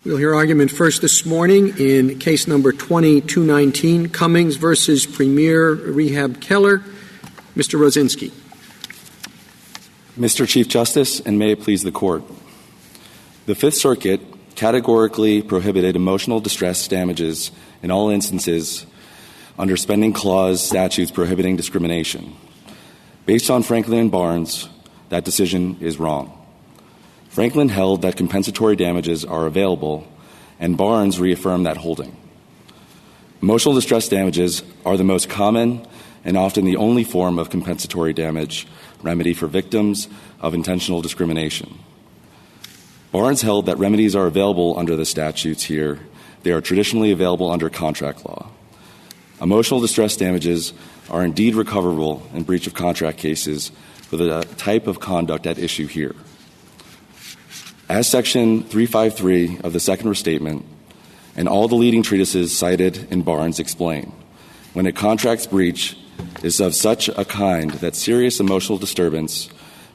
We'll hear argument first this morning in case number 2219, Cummings versus Premier Rehab Keller. Mr. Rosinski. Mr. Chief Justice, and may it please the Court. The Fifth Circuit categorically prohibited emotional distress damages in all instances under spending clause statutes prohibiting discrimination. Based on Franklin and Barnes, that decision is wrong. Franklin held that compensatory damages are available, and Barnes reaffirmed that holding. Emotional distress damages are the most common and often the only form of compensatory damage remedy for victims of intentional discrimination. Barnes held that remedies are available under the statutes here. They are traditionally available under contract law. Emotional distress damages are indeed recoverable in breach of contract cases for the type of conduct at issue here. As Section 353 of the Second Restatement and all the leading treatises cited in Barnes explain, when a contract's breach is of such a kind that serious emotional disturbance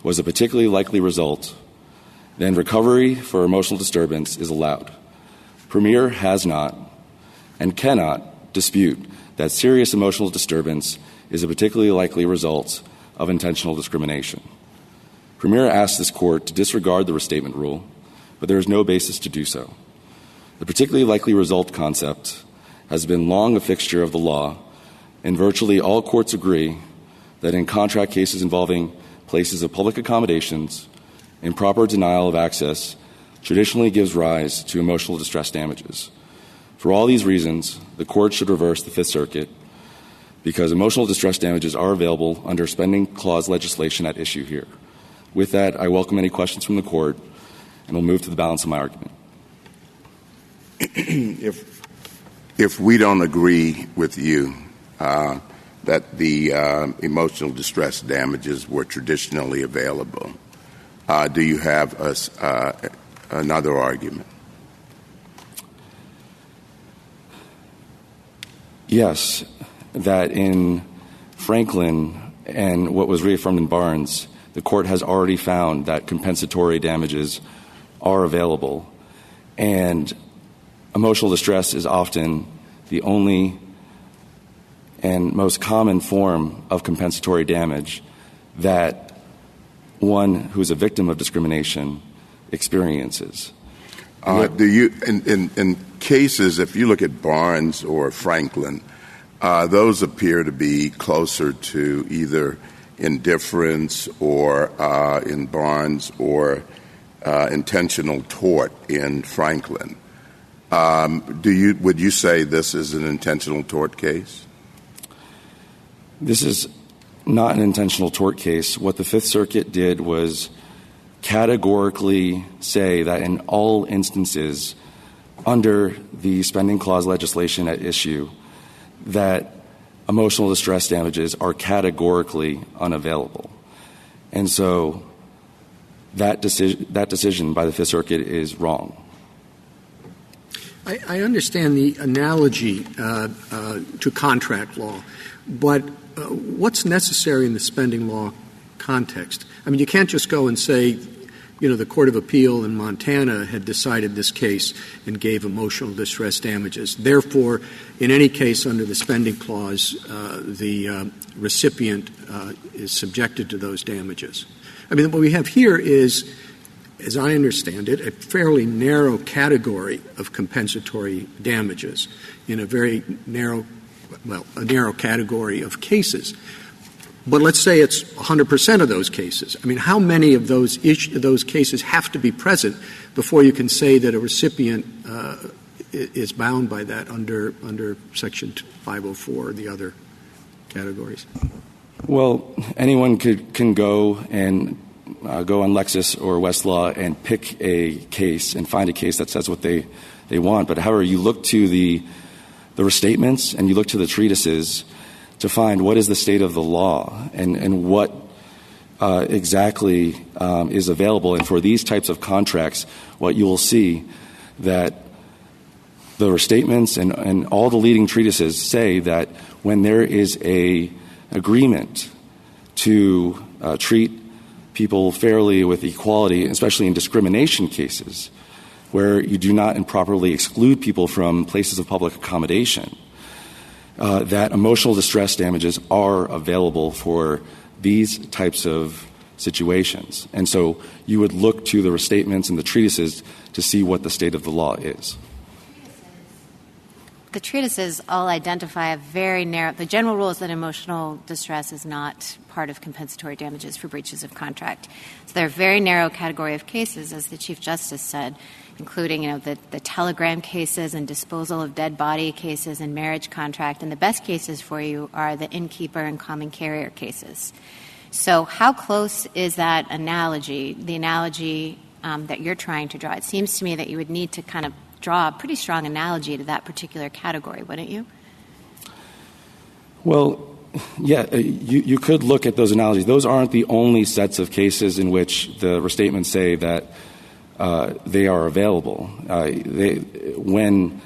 was a particularly likely result, then recovery for emotional disturbance is allowed. Premier has not and cannot dispute that serious emotional disturbance is a particularly likely result of intentional discrimination. Premier asks this Court to disregard the restatement rule, but there is no basis to do so. The particularly likely result concept has been long a fixture of the law, and virtually all courts agree that in contract cases involving places of public accommodations, improper denial of access traditionally gives rise to emotional distress damages. For all these reasons, the Court should reverse the Fifth Circuit because emotional distress damages are available under spending clause legislation at issue here. With that, I welcome any questions from the Court, and will move to the balance of my argument. If we don't agree with you that the emotional distress damages were traditionally available, do you have another argument? Yes, that in Franklin and what was reaffirmed in Barnes, the Court has already found that compensatory damages are available, and emotional distress is often the only and most common form of compensatory damage that one who is a victim of discrimination experiences. Do you, in cases, if you look at Barnes or Franklin, those appear to be closer to either indifference or in Barnes or intentional tort in Franklin. Would you say this is an intentional tort case? This is not an intentional tort case. What the Fifth Circuit did was categorically say that in all instances under the spending clause legislation at issue, that emotional distress damages are categorically unavailable. And so that decision by the Fifth Circuit is wrong. I understand the analogy to contract law, but what's necessary in the spending law context? I mean, you can't just go and say, the Court of Appeal in Montana had decided this case and gave emotional distress damages. Therefore, in any case under the spending clause, the recipient is subjected to those damages. I mean, what we have here is, as I understand it, a fairly narrow category of compensatory damages in a very narrow category of cases. But let's say it's 100% of those cases. I mean, how many of those cases have to be present before you can say that a recipient is bound by that under Section 504 or the other categories? Well, anyone can go and go on Lexis or Westlaw and pick a case and find a case that says what they want. But however, you look to the restatements and you look to the treatises to find what is the state of the law and what exactly is available. And for these types of contracts, what you will see that the restatements and all the leading treatises say that when there is a agreement to treat people fairly with equality, especially in discrimination cases, where you do not improperly exclude people from places of public accommodation, that emotional distress damages are available for these types of situations. And so you would look to the restatements and the treatises to see what the state of the law is. The treatises all identify a very narrow – the general rule is that emotional distress is not part of compensatory damages for breaches of contract. So there are a very narrow category of cases, as the Chief Justice said, including, the telegram cases and disposal of dead body cases and marriage contract. And the best cases for you are the innkeeper and common carrier cases. So how close is that analogy, the analogy that you're trying to draw? It seems to me that you would need to kind of draw a pretty strong analogy to that particular category, wouldn't you? Well, yeah, you could look at those analogies. Those aren't the only sets of cases in which the restatements say that they are available. When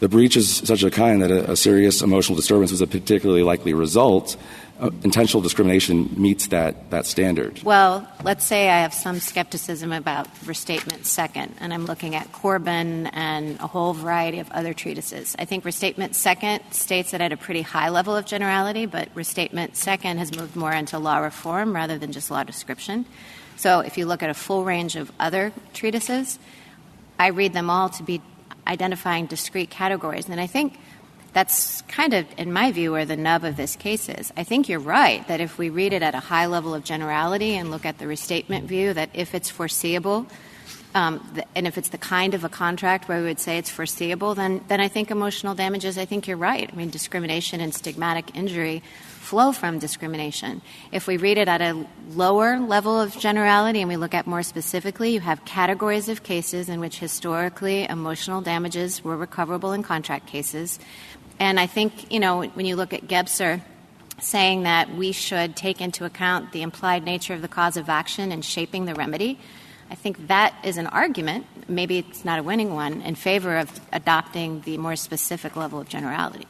the breach is such a kind that a serious emotional disturbance is a particularly likely result, intentional discrimination meets that standard. Well, let's say I have some skepticism about Restatement Second, and I'm looking at Corbin and a whole variety of other treatises. I think Restatement Second states it at a pretty high level of generality, but Restatement Second has moved more into law reform rather than just law description. So if you look at a full range of other treatises, I read them all to be identifying discrete categories. And I think that's kind of, in my view, where the nub of this case is. I think you're right that if we read it at a high level of generality and look at the restatement view, that if it's foreseeable, and if it's the kind of a contract where we would say it's foreseeable, then I think emotional damages, I think you're right. I mean, discrimination and stigmatic injury flow from discrimination. If we read it at a lower level of generality and we look at more specifically, you have categories of cases in which historically emotional damages were recoverable in contract cases. And I think, when you look at Gebser saying that we should take into account the implied nature of the cause of action in shaping the remedy, I think that is an argument, maybe it's not a winning one, in favor of adopting the more specific level of generality.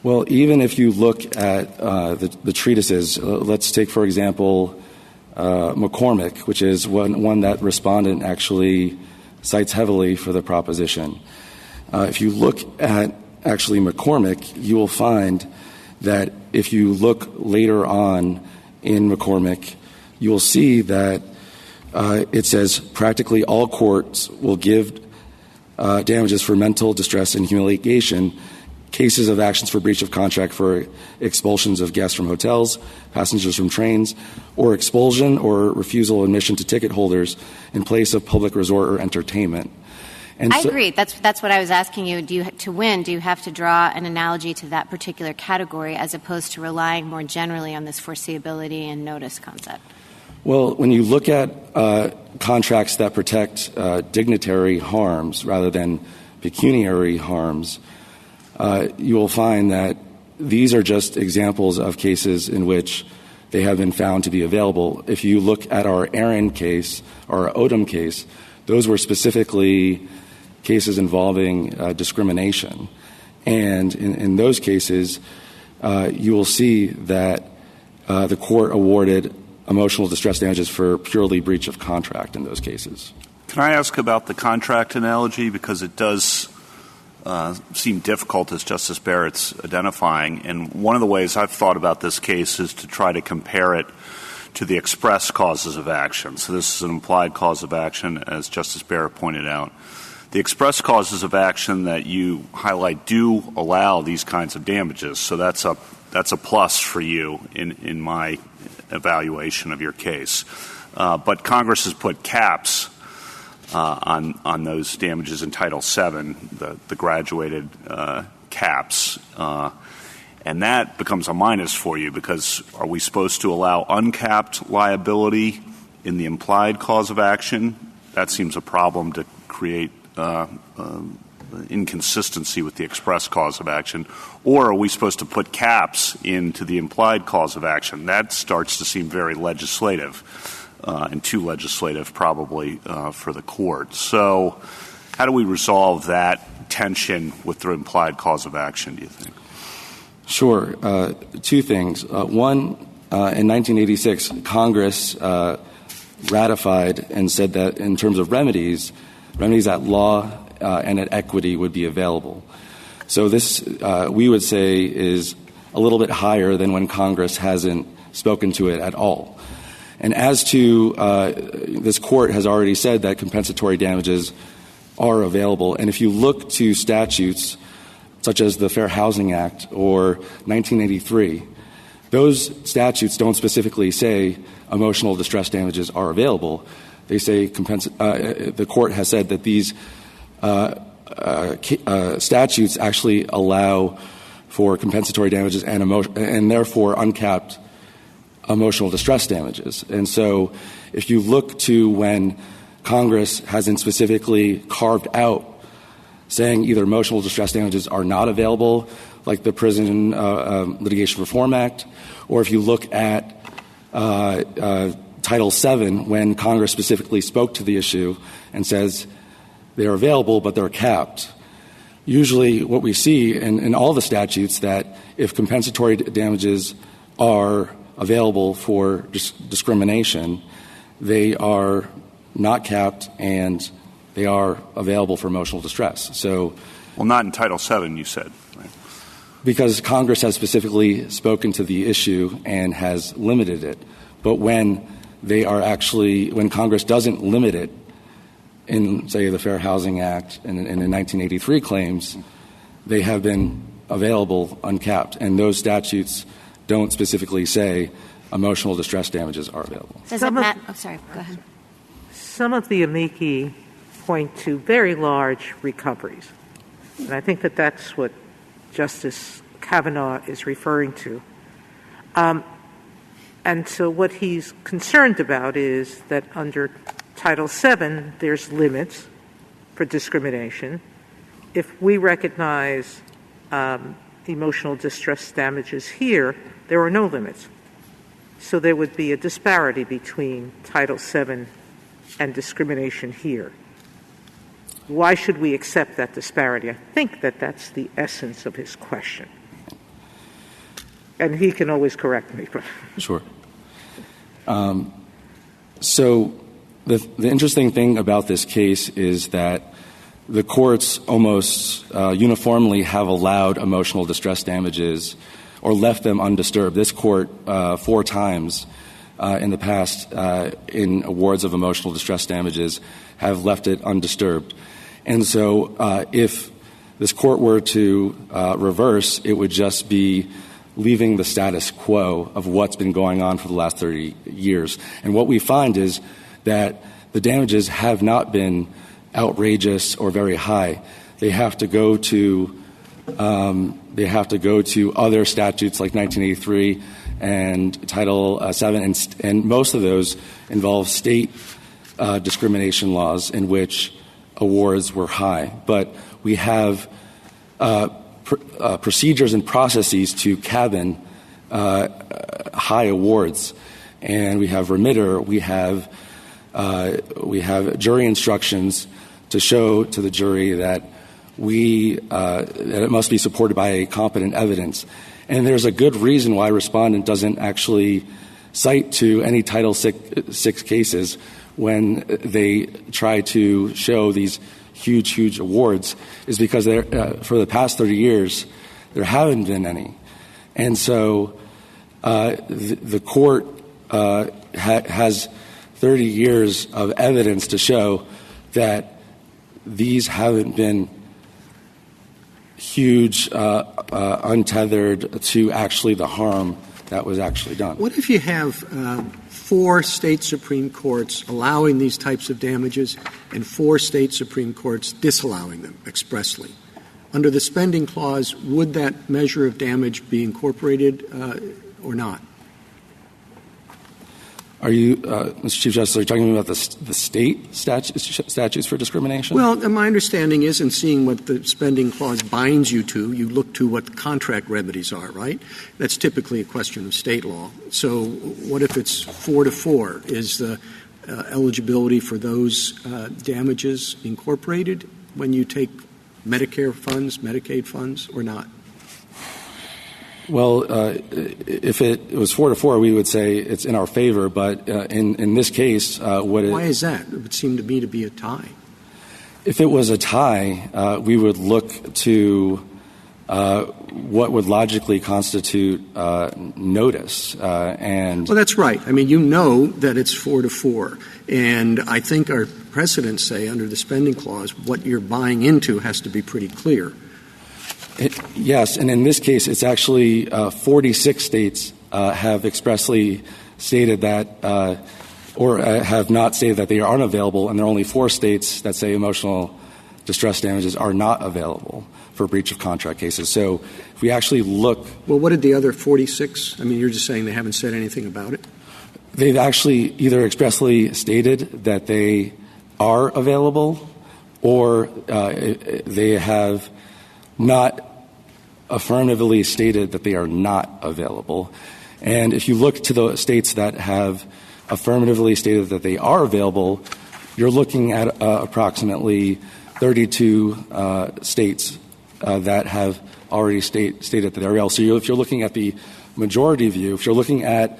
Well, even if you look at the treatises, let's take, for example, McCormick, which is one that respondent actually cites heavily for the proposition. If you look at actually McCormick, you will find that if you look later on in McCormick, you will see that it says practically all courts will give damages for mental distress and humiliation, cases of actions for breach of contract for expulsions of guests from hotels, passengers from trains, or expulsion or refusal of admission to ticket holders in place of public resort or entertainment. And I agree. That's what I was asking you. To win, do you have to draw an analogy to that particular category as opposed to relying more generally on this foreseeability and notice concept? Well, when you look at contracts that protect dignitary harms rather than pecuniary harms, you will find that these are just examples of cases in which they have been found to be available. If you look at our Aaron case, our Odom case, those were specifically cases involving discrimination. And in those cases, you will see that the court awarded emotional distress damages for purely breach of contract in those cases. Can I ask about the contract analogy? Because it does seem difficult, as Justice Barrett's identifying. And one of the ways I've thought about this case is to try to compare it to the express causes of action. So this is an implied cause of action, as Justice Barrett pointed out. The express causes of action that you highlight do allow these kinds of damages. So that's a plus for you in my evaluation of your case. But Congress has put caps on those damages in Title VII, the graduated caps. And that becomes a minus for you, because are we supposed to allow uncapped liability in the implied cause of action? That seems a problem to create inconsistency with the express cause of action. Or are we supposed to put caps into the implied cause of action? That starts to seem very legislative, and too legislative probably for the court. So how do we resolve that tension with the implied cause of action, do you think? Sure. Two things. One, in 1986, Congress ratified and said that in terms of remedies at law and at equity would be available. So this, we would say, is a little bit higher than when Congress hasn't spoken to it at all. And as to this Court has already said that compensatory damages are available. And if you look to statutes such as the Fair Housing Act or 1983, those statutes don't specifically say emotional distress damages are available. They say the Court has said that these statutes actually allow for compensatory damages and therefore uncapped emotional distress damages. And so if you look to when Congress hasn't specifically carved out saying either emotional distress damages are not available, like the Prison Litigation Reform Act, or if you look at Title VII, when Congress specifically spoke to the issue and says they're available but they're capped. Usually what we see in all the statutes that if compensatory damages are available for discrimination, they are not capped and they are available for emotional distress. So, well, not in Title VII, you said, right? Because Congress has specifically spoken to the issue and has limited it. But when Congress doesn't limit it in, say, the Fair Housing Act and in 1983 claims, they have been available uncapped. And those statutes don't specifically say emotional distress damages are available. Does it matter? Oh, sorry. Go ahead. Some of the amici point to very large recoveries. And I think that that's what Justice Kavanaugh is referring to. And so what he's concerned about is that under Title VII, there's limits for discrimination. If we recognize emotional distress damages here, there are no limits. So there would be a disparity between Title VII and discrimination here. Why should we accept that disparity? I think that that's the essence of his question. And he can always correct me. Sure. So the interesting thing about this case is that the courts almost uniformly have allowed emotional distress damages or left them undisturbed. This court 4 times in the past in awards of emotional distress damages have left it undisturbed. And so if this court were to reverse, it would just be leaving the status quo of what's been going on for the last 30 years. And what we find is that the damages have not been outrageous or very high. They have to go to other statutes like 1983 and Title VII, and most of those involve state discrimination laws in which awards were high. But we have procedures and processes to cabin high awards, and we have remitter. We have jury instructions to show to the jury that that it must be supported by competent evidence. And there's a good reason why respondent doesn't actually cite to any Title VI cases when they try to show these huge awards, is because for the past 30 years, there haven't been any. And so the court has 30 years of evidence to show that these haven't been huge, untethered to actually the harm that was actually done. What if you have 4 state Supreme Courts allowing these types of damages and 4 state Supreme Courts disallowing them expressly? Under the spending clause, would that measure of damage be incorporated or not? Are you, Mr. Chief Justice, are you talking about the state statutes for discrimination? Well, my understanding is, in seeing what the spending clause binds you to, you look to what the contract remedies are, right? That's typically a question of state law. So what if it's 4-4? Is the eligibility for those damages incorporated when you take Medicare funds, Medicaid funds, or not? Well, if it was 4-4, we would say it's in our favor. But in this case, why is that? It would seem to me to be a tie. If it was a tie, we would look to what would logically constitute notice. Well, that's right. I mean, you know that it's 4-4. And I think our precedents say under the spending clause, what you're buying into has to be pretty clear. Yes, and in this case, it's actually 46 states have expressly stated that or have not stated that they aren't available, and there are only 4 states that say emotional distress damages are not available for breach of contract cases. So if we actually look... Well, what did the other 46? I mean, you're just saying they haven't said anything about it? They've actually either expressly stated that they are available or they have not affirmatively stated that they are not available. And if you look to the states that have affirmatively stated that they are available, you're looking at approximately 32 states that have already stated that they're available. So if you're looking at the majority view, if you're looking at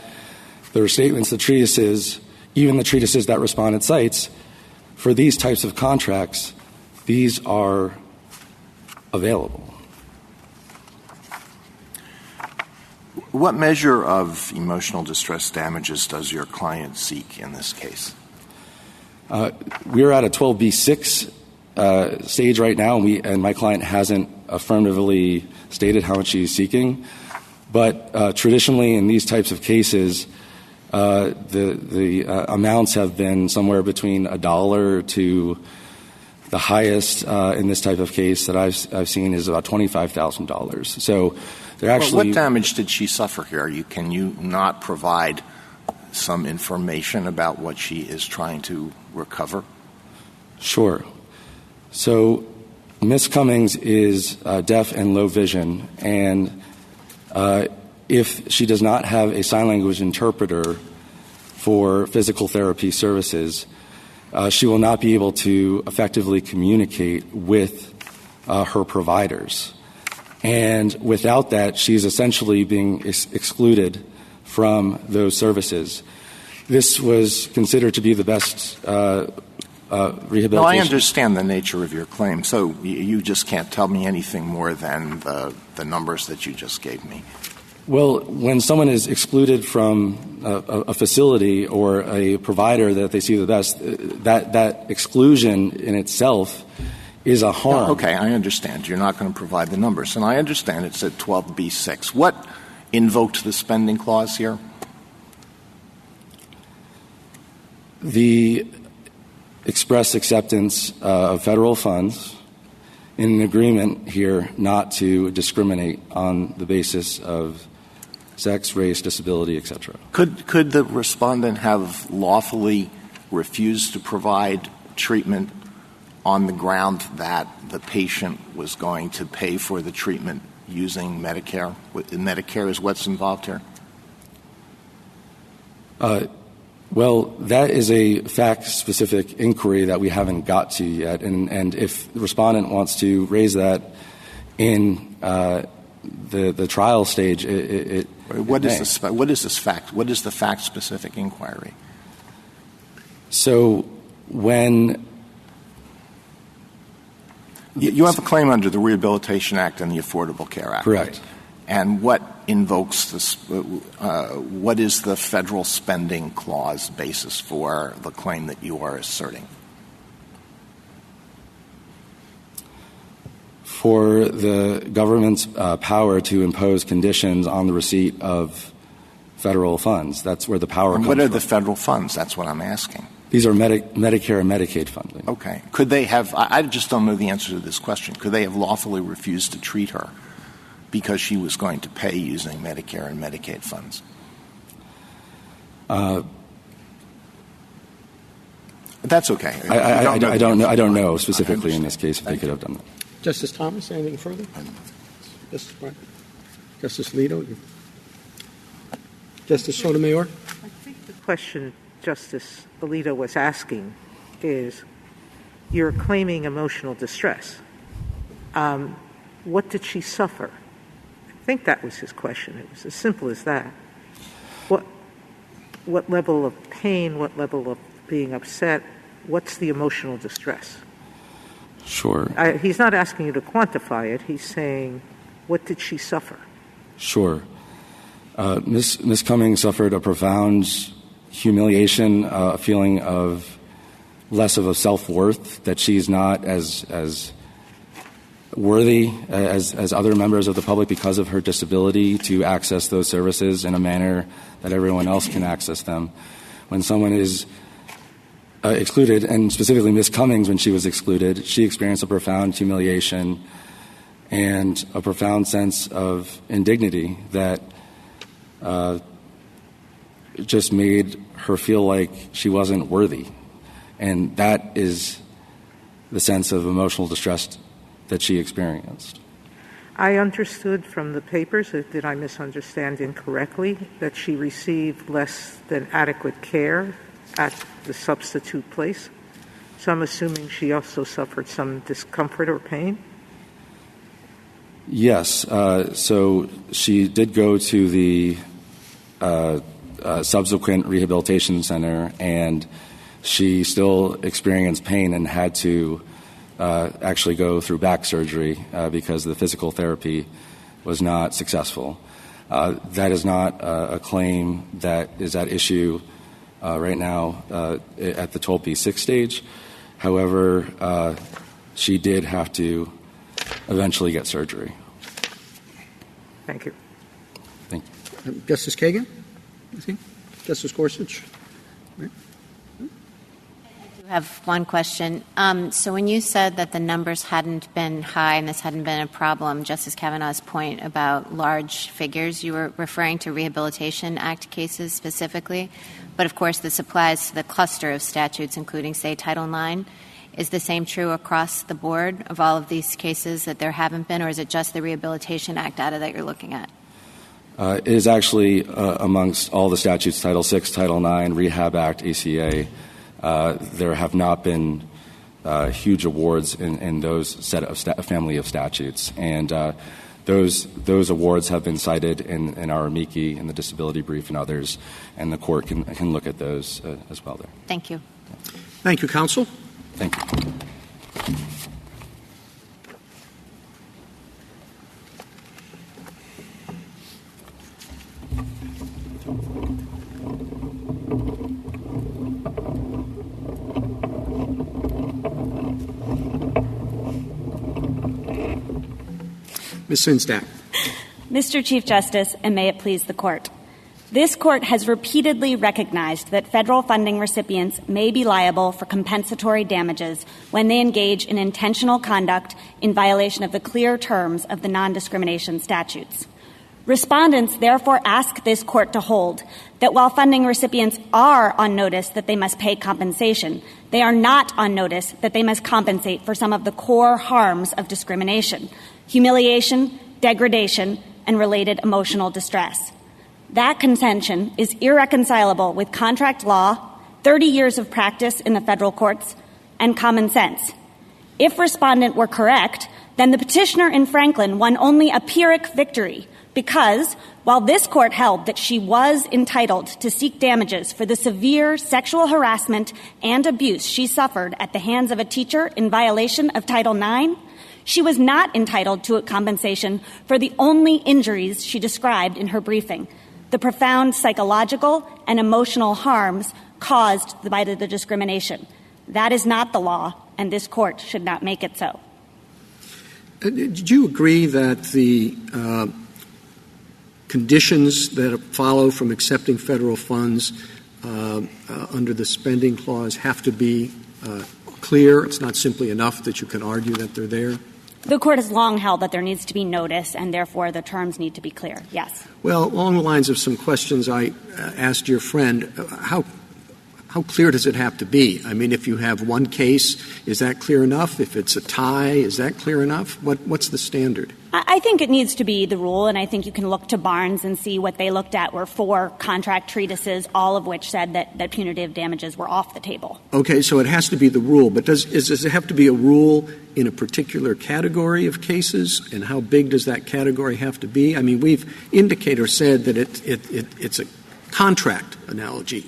their statements, the treatises, even the treatises that respondent cites, for these types of contracts, these are available. What measure of emotional distress damages does your client seek in this case? We're at a 12B6 stage right now, and my client hasn't affirmatively stated how much she's seeking. But traditionally, in these types of cases, the amounts have been somewhere between $1 to the highest in this type of case that I've seen is about $25,000. So they're actually. Well, what damage did she suffer here? Can you not provide some information about what she is trying to recover? Sure. So Ms. Cummings is deaf and low vision, and if she does not have a sign language interpreter for physical therapy services, she will not be able to effectively communicate with her providers. And without that, she's essentially being excluded from those services. This was considered to be the best rehabilitation. No, I understand the nature of your claim. So you just can't tell me anything more than the numbers that you just gave me. Well, when someone is excluded from a facility or a provider that they see the best, that exclusion in itself is a harm. No, okay, I understand. You're not going to provide the numbers. And I understand it's at 12B6. What invoked the spending clause here? The express acceptance of federal funds in an agreement here not to discriminate on the basis of sex, race, disability, etc. Could the respondent have lawfully refused to provide treatment on the ground that the patient was going to pay for the treatment using Medicare? Medicare is what's involved here? Well, that is a fact-specific inquiry that we haven't got to yet. And if the respondent wants to raise that in the trial stage, what is the fact-specific inquiry? So when you have a claim under the Rehabilitation Act and the Affordable Care Act. Correct. Right? And what invokes this? What is the federal spending clause basis for the claim that you are asserting? For the government's power to impose conditions on the receipt of federal funds. That's where the power comes from. What are the federal funds? That's what I'm asking. These are Medicare and Medicaid funding. Okay. Could they have – I just don't know the answer to this question. Could they have lawfully refused to treat her because she was going to pay using Medicare and Medicaid funds? That's okay. I don't know specifically in this case if they could have done that. Justice Thomas, anything further? Justice Breyer? Justice Alito? Justice Sotomayor? I think the question Justice Alito was asking is, you're claiming emotional distress. What did she suffer? think that was his question. It was as simple as that. What level of pain, what level of being upset, what's the emotional distress? Sure. He's not asking you to quantify it. He's saying, what did she suffer? Sure. Ms. Cummings suffered a profound humiliation, a feeling of less of a self-worth, that she's not as worthy as other members of the public because of her disability to access those services in a manner that everyone else can access them. When someone is excluded, and specifically Ms. Cummings, when she was excluded, she experienced a profound humiliation and a profound sense of indignity that just made her feel like she wasn't worthy. And that is the sense of emotional distress that she experienced. I understood from the papers, did I misunderstand incorrectly, that she received less than adequate care at the substitute place? So I'm assuming she also suffered some discomfort or pain? Yes. So she did go to the subsequent rehabilitation center, and she still experienced pain and had to actually go through back surgery because the physical therapy was not successful. That is not a claim that is at issue right now at the 12P6 stage. However, she did have to eventually get surgery. Thank you. Thank you. Justice Kagan? Justice Gorsuch? I have one question. So when you said that the numbers hadn't been high and this hadn't been a problem, Justice Kavanaugh's point about large figures, you were referring to Rehabilitation Act cases specifically. But, of course, this applies to the cluster of statutes, including, say, Title IX. Is the same true across the board of all of these cases, that there haven't been, or is it just the Rehabilitation Act data that you're looking at? It is actually amongst all the statutes, Title VI, Title IX, Rehab Act, ACA. There have not been huge awards in those set of family of statutes. And those awards have been cited in our amici, in the disability brief and others, and the court can look at those as well there. Thank you. Thank you, counsel. Thank you. Ms. Sinsdak. Mr. Chief Justice, and may it please the Court. This Court has repeatedly recognized that federal funding recipients may be liable for compensatory damages when they engage in intentional conduct in violation of the clear terms of the non-discrimination statutes. Respondents therefore ask this Court to hold that while funding recipients are on notice that they must pay compensation, they are not on notice that they must compensate for some of the core harms of discrimination: humiliation, degradation, and related emotional distress. That contention is irreconcilable with contract law, 30 years of practice in the federal courts, and common sense. If respondent were correct, then the petitioner in Franklin won only a Pyrrhic victory because, while this Court held that she was entitled to seek damages for the severe sexual harassment and abuse she suffered at the hands of a teacher in violation of Title IX, she was not entitled to a compensation for the only injuries she described in her briefing: the profound psychological and emotional harms caused by the discrimination. That is not the law, and this Court should not make it so. Did you agree that the conditions that follow from accepting federal funds under the spending clause have to be clear? It's not simply enough that you can argue that they're there? The Court has long held that there needs to be notice, and therefore the terms need to be clear, yes. Well, along the lines of some questions I asked your friend, how how clear does it have to be? I mean, if you have one case, is that clear enough? If it's a tie, is that clear enough? What's the standard? I think it needs to be the rule, and I think you can look to Barnes and see what they looked at were 4 contract treatises, all of which said that punitive damages were off the table. Okay, so it has to be the rule, but does it have to be a rule in a particular category of cases, and how big does that category have to be? I mean, we've indicated or said that it's a contract analogy.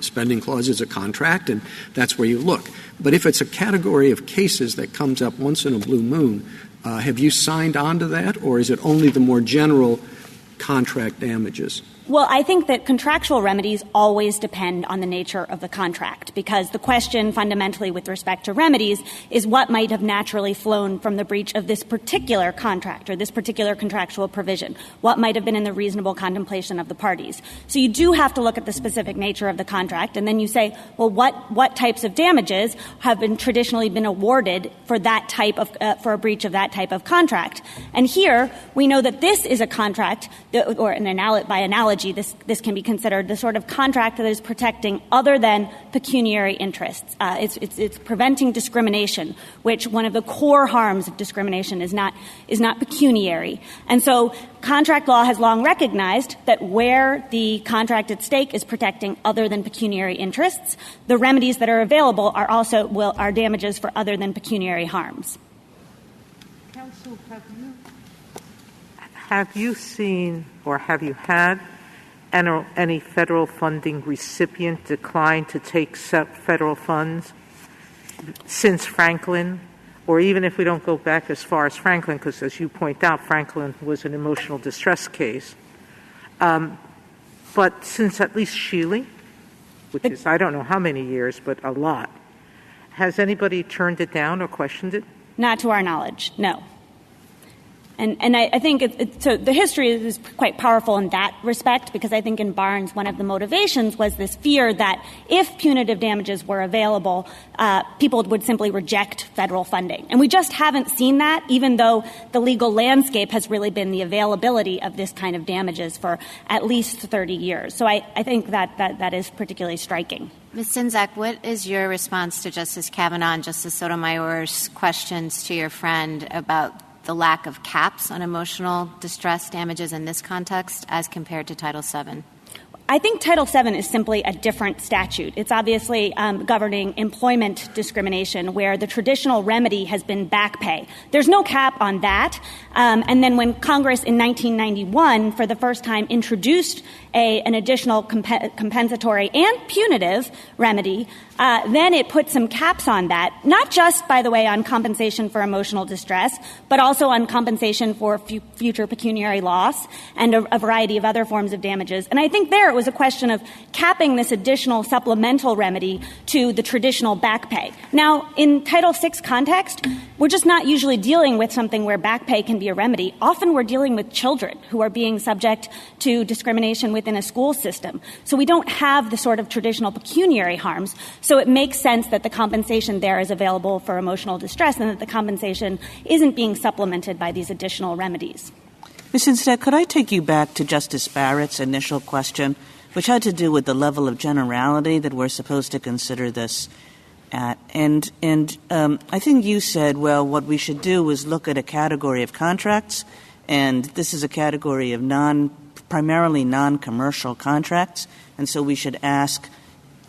Spending clause is a contract, and that's where you look. But if it's a category of cases that comes up once in a blue moon, have you signed on to that, or is it only the more general contract damages? Well, I think that contractual remedies always depend on the nature of the contract, because the question fundamentally with respect to remedies is what might have naturally flown from the breach of this particular contract or this particular contractual provision, what might have been in the reasonable contemplation of the parties. So you do have to look at the specific nature of the contract, and then you say, well, what types of damages have been traditionally been awarded for that type of for a breach of that type of contract? And here we know that this is a contract, or by analogy, this can be considered the sort of contract that is protecting other than pecuniary interests. It's preventing discrimination, which one of the core harms of discrimination is not pecuniary. And so contract law has long recognized that where the contract at stake is protecting other than pecuniary interests, the remedies that are available are damages for other than pecuniary harms. Counsel, have you seen or have you had any federal funding recipient decline to take federal funds since Franklin? Or even if we don't go back as far as Franklin, because as you point out, Franklin was an emotional distress case. But since at least Sheely, which is I don't know how many years, but a lot, has anybody turned it down or questioned it? Not to our knowledge, no. And I think so the history is quite powerful in that respect, because I think in Barnes one of the motivations was this fear that if punitive damages were available, people would simply reject federal funding. And we just haven't seen that, even though the legal landscape has really been the availability of this kind of damages for at least 30 years. So I think that is particularly striking. Ms. Sinzak, what is your response to Justice Kavanaugh and Justice Sotomayor's questions to your friend about the lack of caps on emotional distress damages in this context as compared to Title VII? I think Title VII is simply a different statute. It's obviously governing employment discrimination, where the traditional remedy has been back pay. There's no cap on that. And then when Congress in 1991 for the first time introduced an additional compensatory and punitive remedy, then it put some caps on that, not just, by the way, on compensation for emotional distress, but also on compensation for future pecuniary loss and a variety of other forms of damages. And I think there it was a question of capping this additional supplemental remedy to the traditional back pay. Now, in Title VI context, we're just not usually dealing with something where back pay can be a remedy. Often we're dealing with children who are being subject to discrimination within a school system. So we don't have the sort of traditional pecuniary harms. So it makes sense that the compensation there is available for emotional distress and that the compensation isn't being supplemented by these additional remedies. Ms. Instead, could I take you back to Justice Barrett's initial question, which had to do with the level of generality that we're supposed to consider this at? And I think you said, well, what we should do is look at a category of contracts, and this is a category of primarily non-commercial contracts, and so we should ask,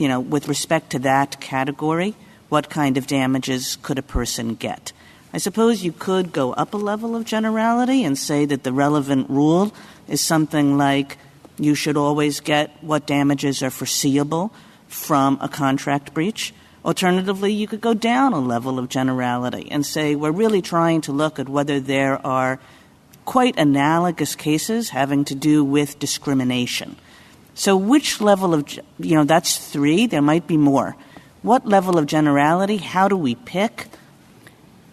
with respect to that category, what kind of damages could a person get? I suppose you could go up a level of generality and say that the relevant rule is something like you should always get what damages are foreseeable from a contract breach. Alternatively, you could go down a level of generality and say we're really trying to look at whether there are quite analogous cases having to do with discrimination. So which level of, that's 3, there might be more. What level of generality, how do we pick?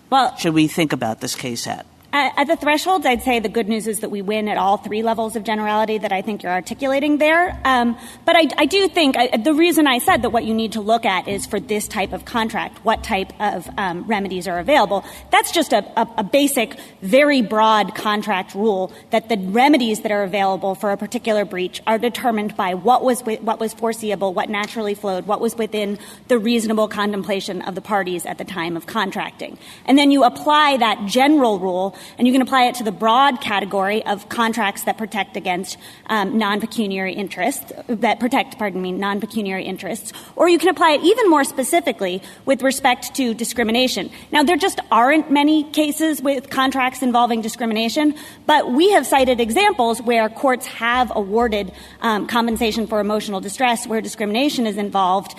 Well, should we think about this case at? At the thresholds, I'd say the good news is that we win at all three levels of generality that I think you're articulating there. But I do think the reason I said that what you need to look at is for this type of contract, what type of remedies are available. That's just a basic, very broad contract rule that the remedies that are available for a particular breach are determined by what was foreseeable, what naturally flowed, what was within the reasonable contemplation of the parties at the time of contracting. And then you apply that general rule, and you can apply it to the broad category of contracts that protect against non-pecuniary interests, non-pecuniary interests, or you can apply it even more specifically with respect to discrimination. Now, there just aren't many cases with contracts involving discrimination, but we have cited examples where courts have awarded compensation for emotional distress where discrimination is involved.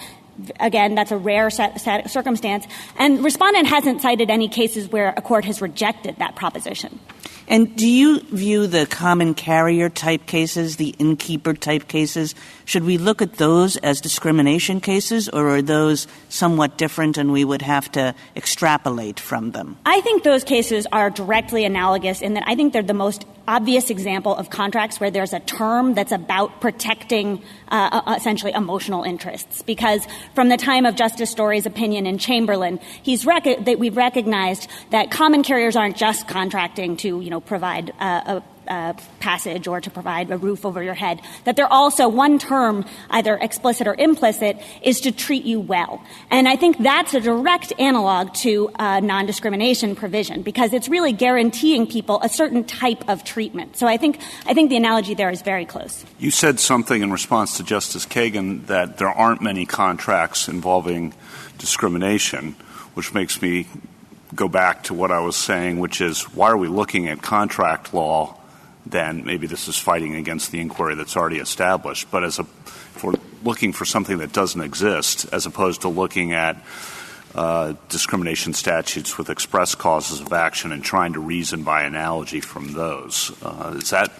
Again, that's a rare circumstance. And respondent hasn't cited any cases where a court has rejected that proposition. And do you view the common carrier type cases, the innkeeper type cases, should we look at those as discrimination cases, or are those somewhat different and we would have to extrapolate from them? I think those cases are directly analogous in that I think they're the most obvious example of contracts where there's a term that's about protecting essentially emotional interests. Because from the time of Justice Story's opinion in Chamberlain, that we've recognized that common carriers aren't just contracting to, provide a passage or to provide a roof over your head, that they're also, one term, either explicit or implicit, is to treat you well. And I think that's a direct analog to non-discrimination provision, because it's really guaranteeing people a certain type of treatment. So I think the analogy there is very close. You said something in response to Justice Kagan that there aren't many contracts involving discrimination, which makes me go back to what I was saying, which is, why are we looking at contract law then? Maybe this is fighting against the inquiry that's already established, but if we're looking for something that doesn't exist, as opposed to looking at discrimination statutes with express causes of action and trying to reason by analogy from those. Does that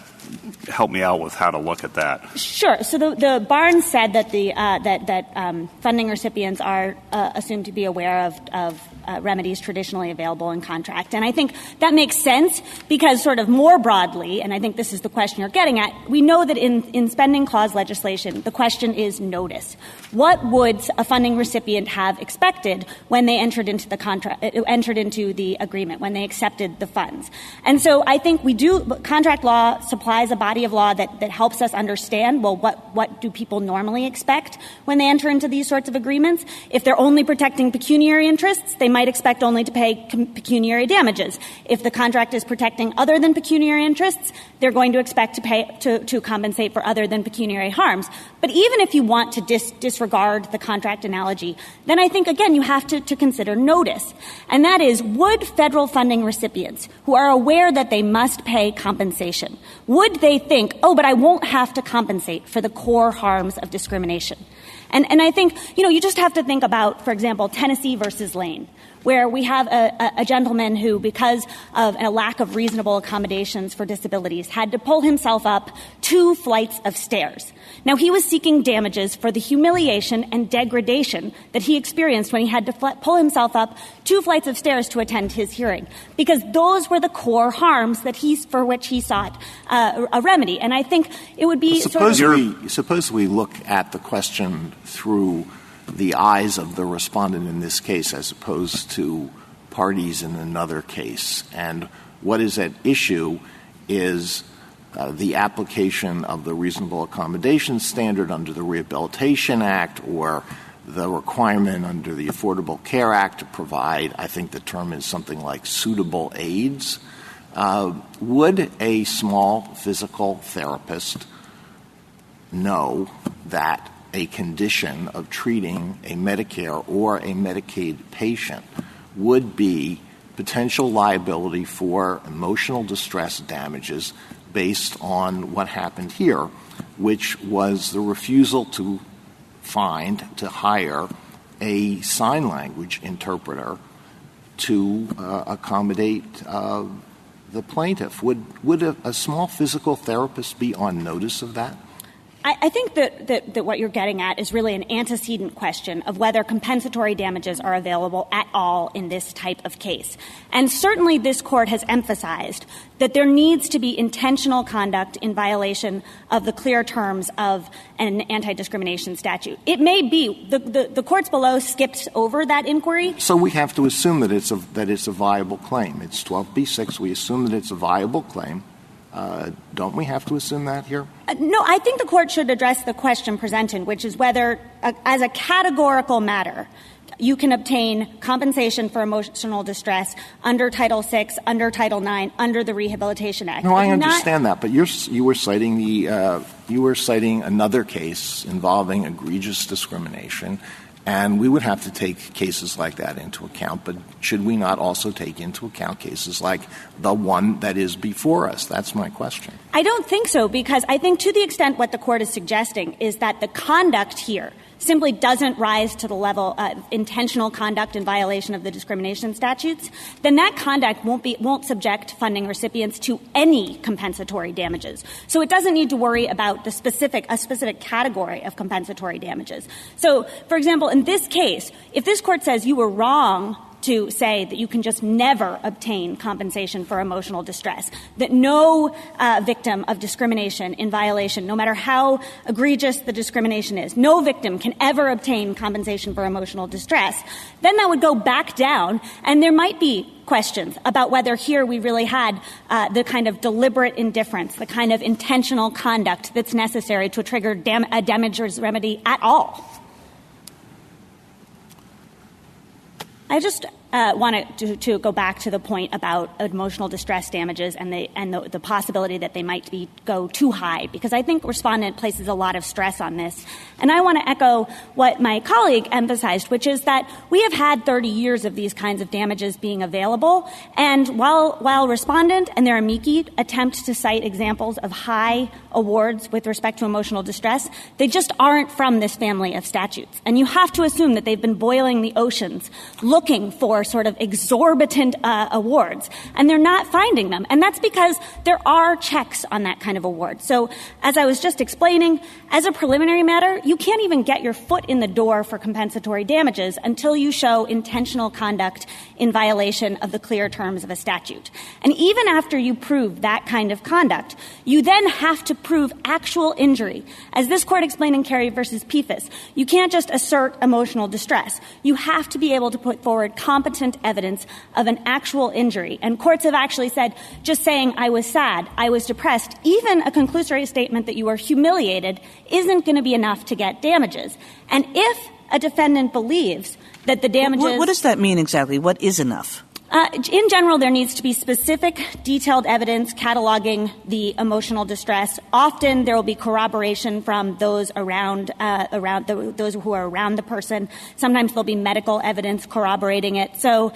help me out with how to look at that? Sure. So the Barnes said that funding recipients are assumed to be aware of remedies traditionally available in contract. And I think that makes sense because sort of more broadly, and I think this is the question you're getting at, we know that in spending clause legislation, the question is notice. What would a funding recipient have expected when they entered into the agreement, when they accepted the funds? And so I think contract law supplies a body of law that helps us understand, well, what do people normally expect when they enter into these sorts of agreements? If they're only protecting pecuniary interests, they might expect only to pay pecuniary damages. If the contract is protecting other than pecuniary interests, they're going to expect to pay to compensate for other than pecuniary harms. But even if you want to disregard the contract analogy, then I think, again, you have to consider notice. And that is, would federal funding recipients who are aware that they must pay compensation, would they think, oh, but I won't have to compensate for the core harms of discrimination? And I think, you just have to think about, for example, Tennessee versus Lane, where we have a gentleman who, because of a lack of reasonable accommodations for disabilities, had to pull himself up 2 flights of stairs. Now, he was seeking damages for the humiliation and degradation that he experienced when he had to pull himself up 2 flights of stairs to attend his hearing, because those were the core harms for which he sought a remedy. And I think it would be Suppose we look at the question through the eyes of the respondent in this case as opposed to parties in another case. And what is at issue is the application of the reasonable accommodation standard under the Rehabilitation Act, or the requirement under the Affordable Care Act to provide, I think the term is something like suitable aids. Would a small physical therapist know that a condition of treating a Medicare or a Medicaid patient would be potential liability for emotional distress damages based on what happened here, which was the refusal to hire a sign language interpreter to accommodate the plaintiff? Would a small physical therapist be on notice of that? I think that what you're getting at is really an antecedent question of whether compensatory damages are available at all in this type of case. And certainly this Court has emphasized that there needs to be intentional conduct in violation of the clear terms of an anti-discrimination statute. It may be the courts below skipped over that inquiry. So we have to assume that it's a viable claim. It's 12b-6. We assume that it's a viable claim. Don't we have to assume that here? No, I think the Court should address the question presented, which is whether, as a categorical matter, you can obtain compensation for emotional distress under Title VI, under Title IX, under the Rehabilitation Act. No, I understand that, but you were citing another case involving egregious discrimination, and we would have to take cases like that into account. But should we not also take into account cases like the one that is before us? That's my question. I don't think so, because I think to the extent what the Court is suggesting is that the conduct here simply doesn't rise to the level of intentional conduct in violation of the discrimination statutes, then that conduct won't subject funding recipients to any compensatory damages. So it doesn't need to worry about a specific category of compensatory damages. So, for example, in this case, if this Court says you were wrong to say that you can just never obtain compensation for emotional distress, that no victim of discrimination in violation, no matter how egregious the discrimination is, no victim can ever obtain compensation for emotional distress, then that would go back down, and there might be questions about whether here we really had the kind of deliberate indifference, the kind of intentional conduct that's necessary to trigger a damages remedy at all. I just wanted to go back to the point about emotional distress damages and the possibility that they might go too high, because I think Respondent places a lot of stress on this. And I want to echo what my colleague emphasized, which is that we have had 30 years of these kinds of damages being available, and while Respondent and their amici attempt to cite examples of high awards with respect to emotional distress, they just aren't from this family of statutes. And you have to assume that they've been boiling the oceans looking for sort of exorbitant awards, and they're not finding them. And that's because there are checks on that kind of award. So as I was just explaining, as a preliminary matter, you can't even get your foot in the door for compensatory damages until you show intentional conduct in violation of the clear terms of a statute. And even after you prove that kind of conduct, you then have to prove actual injury. As this Court explained in Carey versus P.L.C., you can't just assert emotional distress. You have to be able to put forward competent evidence of an actual injury. And courts have actually said just saying I was sad, I was depressed, even a conclusory statement that you were humiliated isn't going to be enough to get damages. And if a defendant believes that the damages... What does that mean exactly? What is enough? In general, there needs to be specific, detailed evidence cataloging the emotional distress. Often there will be corroboration from those those who are around the person. Sometimes there'll be medical evidence corroborating it. So,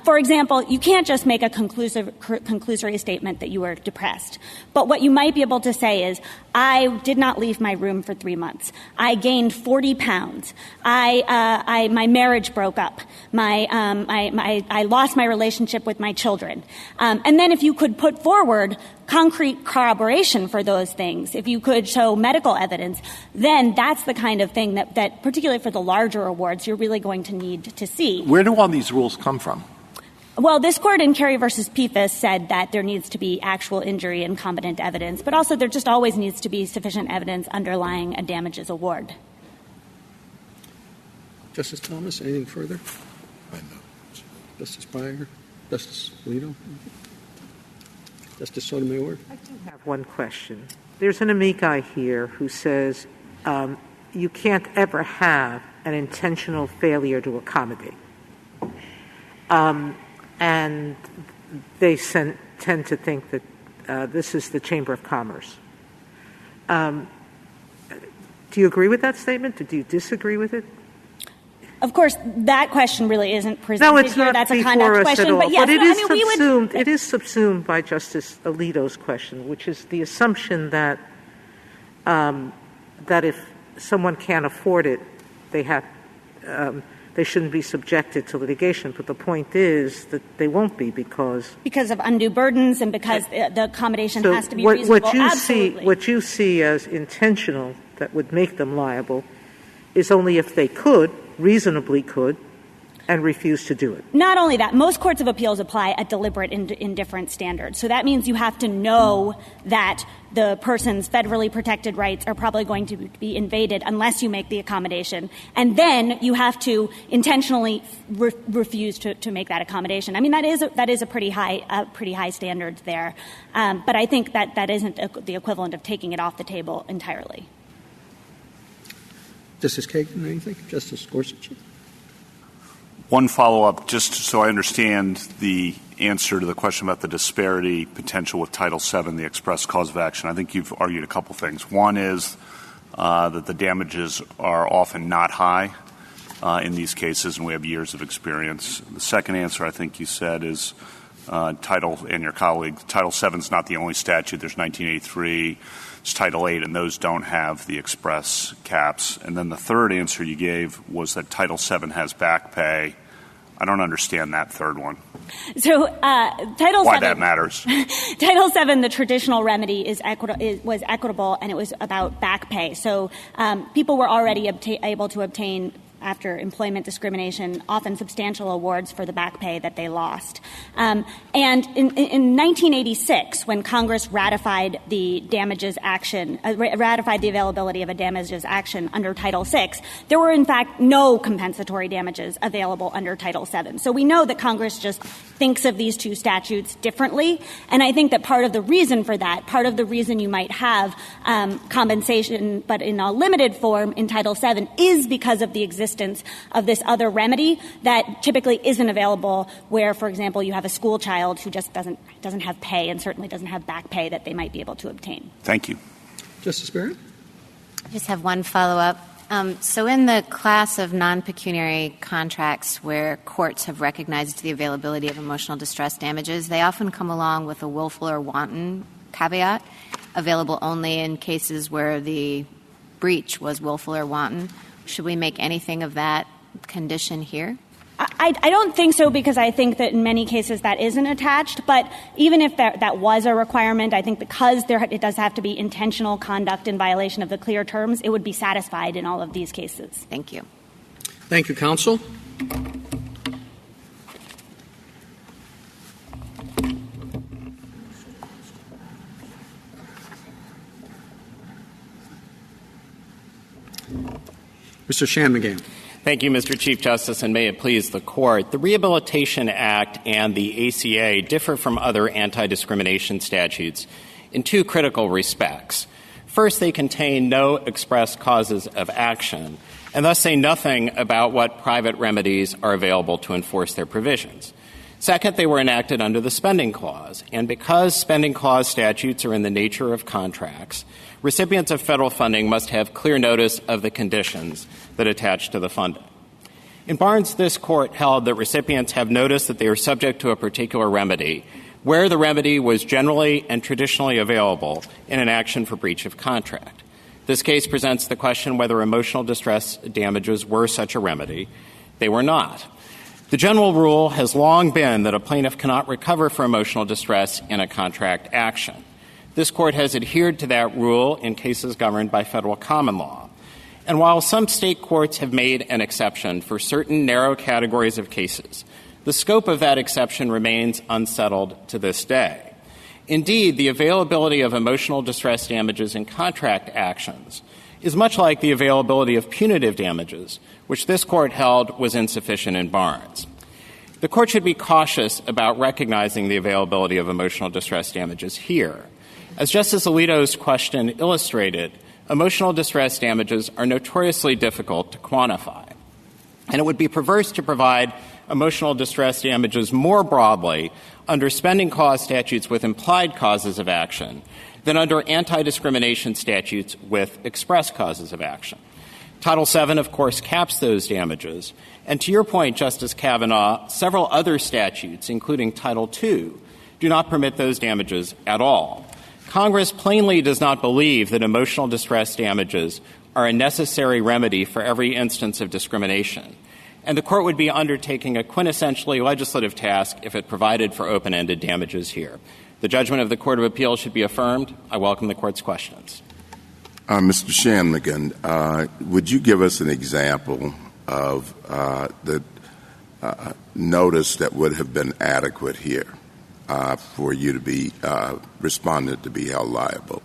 for example, you can't just make a conclusory statement that you were depressed. But what you might be able to say is, I did not leave my room for 3 months. I gained 40 pounds. My marriage broke up. I lost my relationship with my children. And then if you could put forward concrete corroboration for those things, if you could show medical evidence, then that's the kind of thing that particularly for the larger awards, you're really going to need to see. Where do all these rules come from? Well, this Court in Carey versus P.L.C. said that there needs to be actual injury and competent evidence, but also there just always needs to be sufficient evidence underlying a damages award. Justice Thomas, anything further? Justice Breyer? Justice Alito? Justice Sotomayor? I do have one question. There's an amici here who says you can't ever have an intentional failure to accommodate. And they tend to think that this is the Chamber of Commerce. Do you agree with that statement? Do you disagree with it? Of course, that question really isn't presented no, it's here. Not That's a conduct question. At all. But yes, it is subsumed by Justice Alito's question, which is the assumption that that if someone can't afford it, they have they shouldn't be subjected to litigation. But the point is that they won't be because of undue burdens and because the accommodation has to be reasonable. What you see as intentional that would make them liable is only if they reasonably could, and refuse to do it. Not only that, most courts of appeals apply a deliberate indifference standard. So that means you have to know that the person's federally protected rights are probably going to be invaded unless you make the accommodation. And then you have to intentionally refuse to make that accommodation. I mean, that is a pretty high standard there. But I think that isn't the equivalent of taking it off the table entirely. Justice Kagan, anything? Justice Gorsuch? One follow-up, just so I understand the answer to the question about the disparity potential with Title VII, the express cause of action. I think you've argued a couple things. One is that the damages are often not high in these cases, and we have years of experience. The second answer, I think you said, is and your colleague, Title VII is not the only statute. There's 1983, it's Title VIII, and those don't have the express caps. And then the third answer you gave was that Title VII has back pay. I don't understand that third one. So Title Why VII, that matters. Title VII, the traditional remedy was equitable, and it was about back pay. So people were already able to obtain, after employment discrimination, often substantial awards for the back pay that they lost. And in 1986, when Congress ratified the damages action, ratified the availability of a damages action under Title VI, there were, in fact, no compensatory damages available under Title VII. So we know that Congress just thinks of these two statutes differently. And I think that part of the reason for that, part of the reason you might have compensation, but in a limited form in Title VII, is because of the existence of this other remedy that typically isn't available where, for example, you have a school child who just doesn't have pay and certainly doesn't have back pay that they might be able to obtain. Thank you. Justice Barrett? I just have one follow-up. So in the class of non-pecuniary contracts where courts have recognized the availability of emotional distress damages, they often come along with a willful or wanton caveat, available only in cases where the breach was willful or wanton. Should we make anything of that condition here? I don't think so, because I think that in many cases that isn't attached. But even if that was a requirement, I think because it does have to be intentional conduct in violation of the clear terms, it would be satisfied in all of these cases. Thank you. Thank you, counsel. Mr. Shanmugam. Thank you, Mr. Chief Justice, and may it please the Court. The Rehabilitation Act and the ACA differ from other anti-discrimination statutes in two critical respects. First, they contain no express causes of action, and thus say nothing about what private remedies are available to enforce their provisions. Second, they were enacted under the Spending Clause, and because Spending Clause statutes are in the nature of contracts, recipients of federal funding must have clear notice of the conditions that attach to the funding. In Barnes, this Court held that recipients have noticed that they are subject to a particular remedy where the remedy was generally and traditionally available in an action for breach of contract. This case presents the question whether emotional distress damages were such a remedy. They were not. The general rule has long been that a plaintiff cannot recover for emotional distress in a contract action. This Court has adhered to that rule in cases governed by federal common law. And while some state courts have made an exception for certain narrow categories of cases, the scope of that exception remains unsettled to this day. Indeed, the availability of emotional distress damages in contract actions is much like the availability of punitive damages, which this Court held was insufficient in Barnes. The Court should be cautious about recognizing the availability of emotional distress damages here. As Justice Alito's question illustrated, emotional distress damages are notoriously difficult to quantify. And it would be perverse to provide emotional distress damages more broadly under spending clause statutes with implied causes of action than under anti-discrimination statutes with express causes of action. Title VII, of course, caps those damages. And to your point, Justice Kavanaugh, several other statutes, including Title II, do not permit those damages at all. Congress plainly does not believe that emotional distress damages are a necessary remedy for every instance of discrimination. And the Court would be undertaking a quintessentially legislative task if it provided for open-ended damages here. The judgment of the Court of Appeals should be affirmed. I welcome the Court's questions. Mr. Shanmugam, would you give us an example of the notice that would have been adequate here for you to be respondent to be held liable?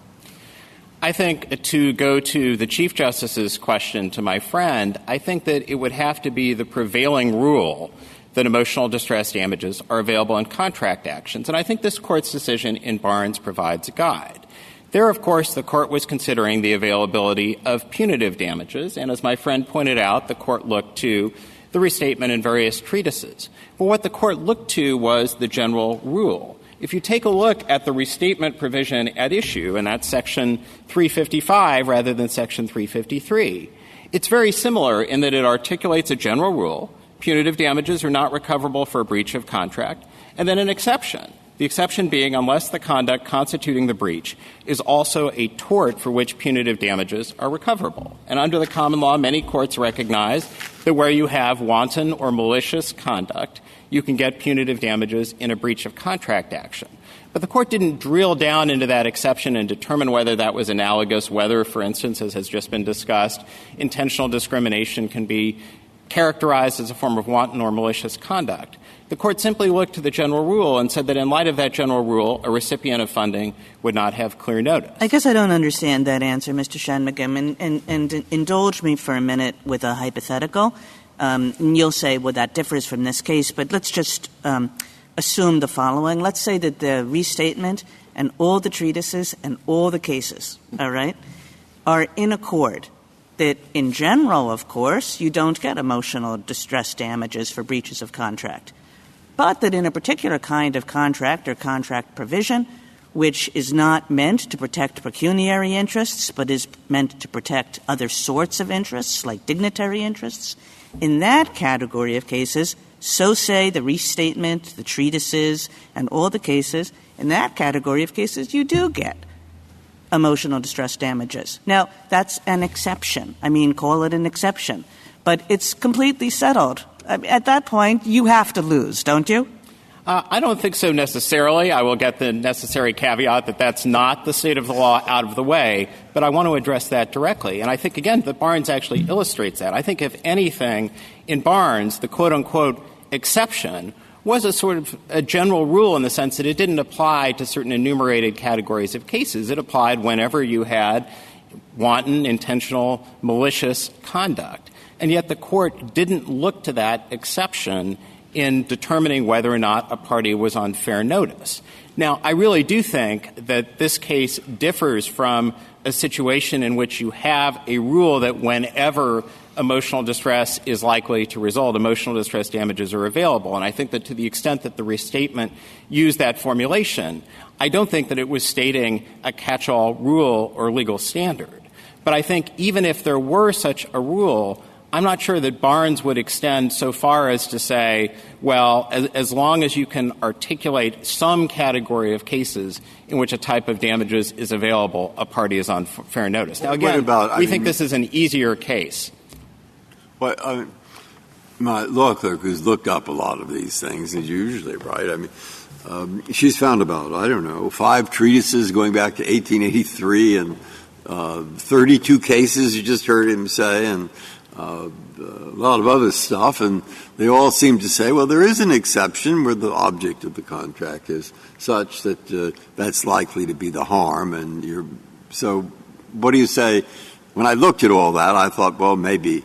I think to go to the Chief Justice's question to my friend, I think that it would have to be the prevailing rule that emotional distress damages are available in contract actions. And I think this Court's decision in Barnes provides a guide. There, of course, the Court was considering the availability of punitive damages. And as my friend pointed out, the Court looked to the restatement in various treatises. But what the Court looked to was the general rule. If you take a look at the restatement provision at issue, and that's Section 355 rather than Section 353, it's very similar in that it articulates a general rule. Punitive damages are not recoverable for a breach of contract, and then an exception. The exception being unless the conduct constituting the breach is also a tort for which punitive damages are recoverable. And under the common law, many courts recognize that where you have wanton or malicious conduct, you can get punitive damages in a breach of contract action. But the Court didn't drill down into that exception and determine whether that was analogous, whether, for instance, as has just been discussed, intentional discrimination can be characterized as a form of wanton or malicious conduct. The Court simply looked to the general rule and said that in light of that general rule, a recipient of funding would not have clear notice. I guess I don't understand that answer, Mr. Shanmugam, and indulge me for a minute with a hypothetical. And you'll say, well, that differs from this case, but let's just assume the following. Let's say that the restatement and all the treatises and all the cases, all right, are in accord that in general, of course, you don't get emotional distress damages for breaches of contract, but that in a particular kind of contract or contract provision, which is not meant to protect pecuniary interests, but is meant to protect other sorts of interests, like dignitary interests, in that category of cases, so say the restatement, the treatises, and all the cases, in that category of cases, you do get emotional distress damages. Now, that's an exception. I mean, call it an exception. But it's completely settled. At that point, you have to lose, don't you? I don't think so necessarily. I will get the necessary caveat that that's not the state of the law out of the way, but I want to address that directly. And I think, again, that Barnes actually illustrates that. I think, if anything, in Barnes, the quote-unquote exception was a sort of a general rule in the sense that it didn't apply to certain enumerated categories of cases. It applied whenever you had wanton, intentional, malicious conduct. And yet the Court didn't look to that exception in determining whether or not a party was on fair notice. Now, I really do think that this case differs from a situation in which you have a rule that whenever emotional distress is likely to result, emotional distress damages are available. And I think that to the extent that the restatement used that formulation, I don't think that it was stating a catch-all rule or legal standard. But I think even if there were such a rule, I'm not sure that Barnes would extend so far as to say, well, as long as you can articulate some category of cases in which a type of damages is available, a party is on fair notice. Now, again, we think this is an easier case. Well, my law clerk has looked up a lot of these things, as usually, right? I mean, she's found about, 5 treatises going back to 1883 and 32 cases, you just heard him say, and a lot of other stuff, and they all seem to say, well, there is an exception where the object of the contract is such that that's likely to be the harm. And so what do you say? When I looked at all that, I thought, well, maybe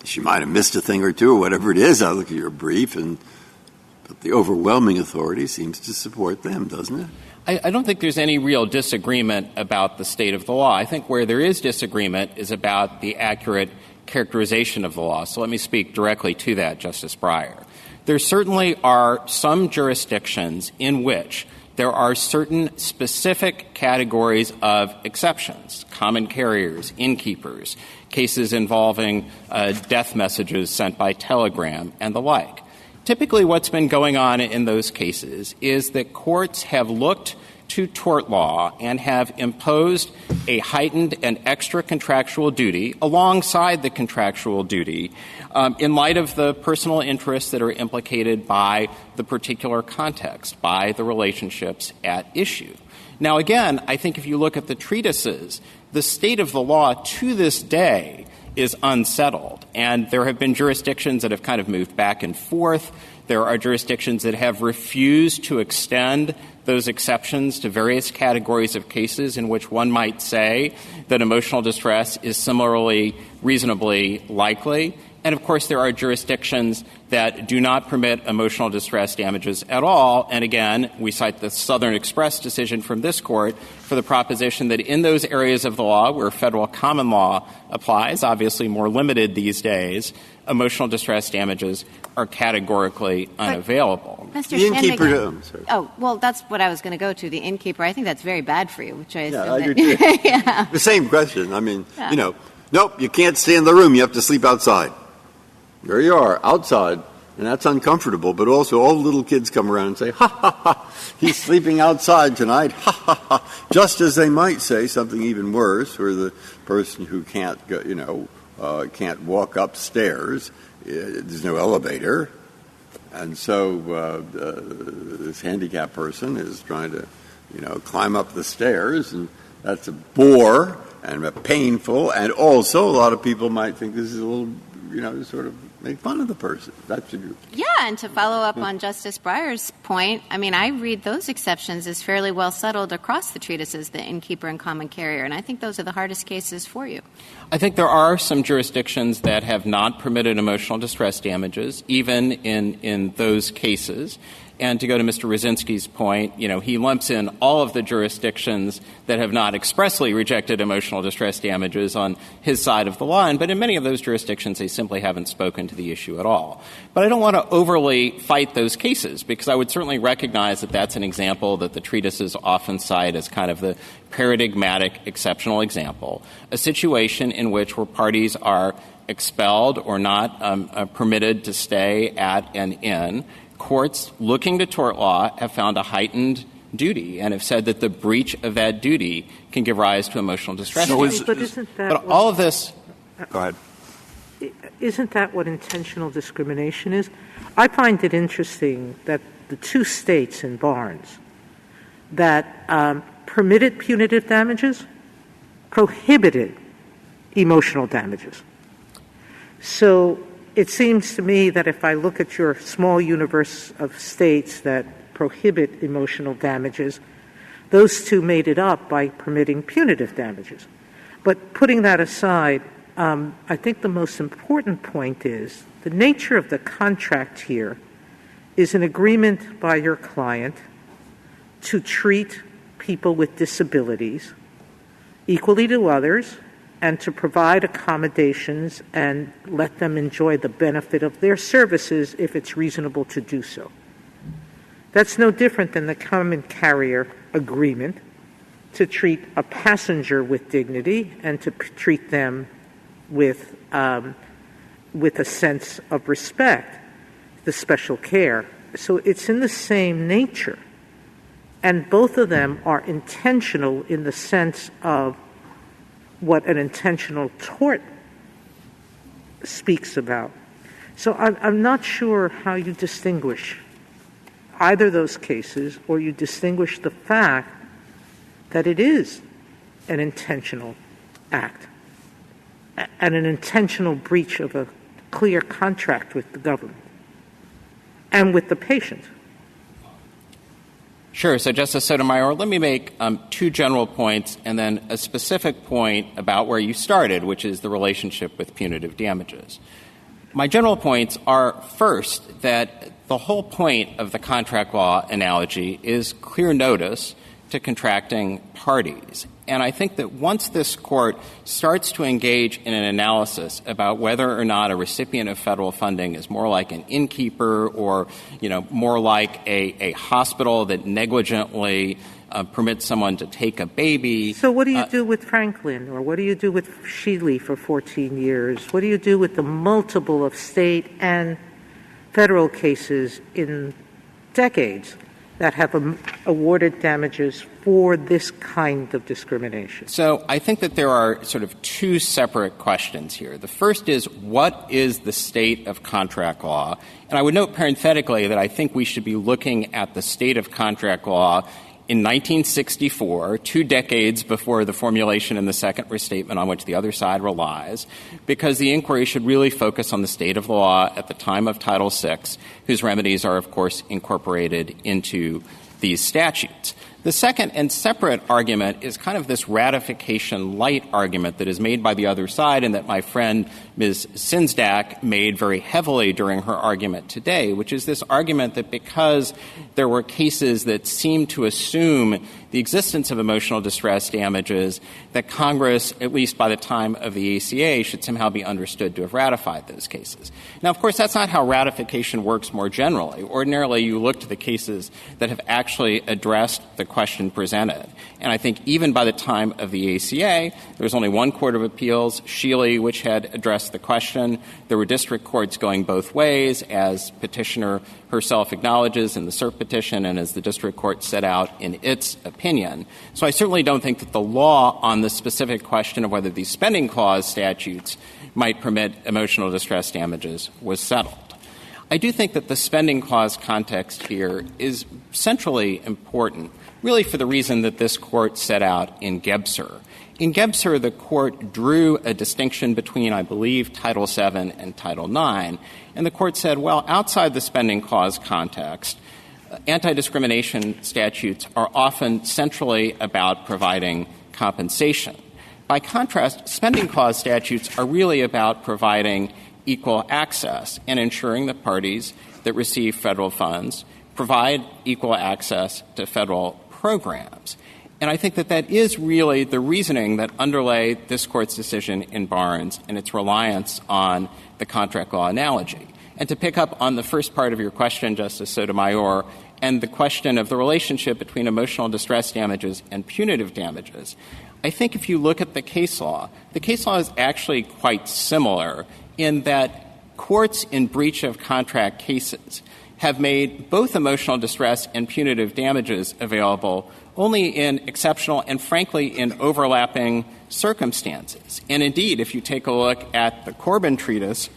she might have missed a thing or two or whatever it is. I look at your brief, but the overwhelming authority seems to support them, doesn't it? I don't think there's any real disagreement about the state of the law. I think where there is disagreement is about the accurate characterization of the law. So let me speak directly to that, Justice Breyer. There certainly are some jurisdictions in which there are certain specific categories of exceptions, common carriers, innkeepers, cases involving death messages sent by telegram, and the like. Typically what's been going on in those cases is that courts have looked to tort law and have imposed a heightened and extra contractual duty alongside the contractual duty in light of the personal interests that are implicated by the particular context, by the relationships at issue. Now, again, I think if you look at the treatises, the state of the law to this day is unsettled, and there have been jurisdictions that have kind of moved back and forth. There are jurisdictions that have refused to extend those exceptions to various categories of cases in which one might say that emotional distress is similarly reasonably likely. And, of course, there are jurisdictions that do not permit emotional distress damages at all. And, again, we cite the Southern Express decision from this Court for the proposition that in those areas of the law where federal common law applies, obviously more limited these days, emotional distress damages are categorically unavailable. Mr. The innkeeper, Oh, well, that's what I was going to go to, the innkeeper. I think that's very bad for you, which I assume I do too. yeah. The same question. I mean, nope, you can't stay in the room. You have to sleep outside. There you are, outside, and that's uncomfortable. But also all the little kids come around and say, ha, ha, ha, he's sleeping outside tonight, ha, ha, ha, just as they might say something even worse for the person who can't go, can't walk upstairs. There's no elevator. And so this handicapped person is trying to, climb up the stairs, and that's a bore and painful. And also a lot of people might think this is a little, sort of make fun of the person. That's a Yeah, and to follow up on Justice Breyer's point, I mean, I read those exceptions as fairly well settled across the treatises, the innkeeper and common carrier, and I think those are the hardest cases for you. I think there are some jurisdictions that have not permitted emotional distress damages, even in those cases. And to go to Mr. Rosinsky's point, he lumps in all of the jurisdictions that have not expressly rejected emotional distress damages on his side of the line, but in many of those jurisdictions they simply haven't spoken to the issue at all. But I don't want to overly fight those cases, because I would certainly recognize that that's an example that the treatises often cite as kind of the paradigmatic exceptional example, a situation in which where parties are expelled or not permitted to stay at an inn. Courts looking to tort law have found a heightened duty and have said that the breach of that duty can give rise to emotional distress. But all of this – go ahead. Isn't that what intentional discrimination is? I find it interesting that the two states in Barnes that permitted punitive damages prohibited emotional damages. So it seems to me that if I look at your small universe of states that prohibit emotional damages, those two made it up by permitting punitive damages. But putting that aside, I think the most important point is the nature of the contract here is an agreement by your client to treat people with disabilities equally to others and to provide accommodations and let them enjoy the benefit of their services if it's reasonable to do so. That's no different than the common carrier agreement to treat a passenger with dignity and to treat them with a sense of respect, the special care. So it's in the same nature. And both of them are intentional in the sense of what an intentional tort speaks about. So I'm not sure how you distinguish either those cases, or you distinguish the fact that it is an intentional act and an intentional breach of a clear contract with the government and with the patient. Sure. So, Justice Sotomayor, let me make two general points and then a specific point about where you started, which is the relationship with punitive damages. My general points are, first, that the whole point of the contract law analogy is clear notice to contracting parties. And I think that once this Court starts to engage in an analysis about whether or not a recipient of federal funding is more like an innkeeper or, more like a hospital that negligently permits someone to take a baby. So what do you do with Franklin, or what do you do with Sheely for 14 years? What do you do with the multiple of state and federal cases in decades that have awarded damages for this kind of discrimination? So I think that there are sort of two separate questions here. The first is, what is the state of contract law? And I would note parenthetically that I think we should be looking at the state of contract law in 1964, 2 decades before the formulation in the second restatement on which the other side relies, because the inquiry should really focus on the state of the law at the time of Title VI, whose remedies are, of course, incorporated into these statutes. The second and separate argument is kind of this ratification light argument that is made by the other side and that my friend Ms. Sinsdak made very heavily during her argument today, which is this argument that because there were cases that seemed to assume the existence of emotional distress damages, that Congress, at least by the time of the ACA, should somehow be understood to have ratified those cases. Now, of course, that's not how ratification works more generally. Ordinarily, you look to the cases that have actually addressed the question presented. And I think even by the time of the ACA, there was only one court of appeals, Shealy, which had addressed the question. There were district courts going both ways, as petitioner herself acknowledges in the cert petition and as the district court set out in its opinion. So I certainly don't think that the law on the specific question of whether these spending clause statutes might permit emotional distress damages was settled. I do think that the spending clause context here is centrally important, really for the reason that this court set out in Gebser. In Gebser, the court drew a distinction between, I believe, Title VII and Title IX, and the court said, well, outside the spending clause context, anti-discrimination statutes are often centrally about providing compensation. By contrast, spending clause statutes are really about providing equal access and ensuring that parties that receive federal funds provide equal access to federal programs. And I think that that is really the reasoning that underlay this Court's decision in Barnes and its reliance on the contract law analogy. And to pick up on the first part of your question, Justice Sotomayor, and the question of the relationship between emotional distress damages and punitive damages, I think if you look at the case law is actually quite similar in that courts in breach of contract cases have made both emotional distress and punitive damages available only in exceptional and, frankly, in overlapping circumstances. And indeed, if you take a look at the Corbin Treatise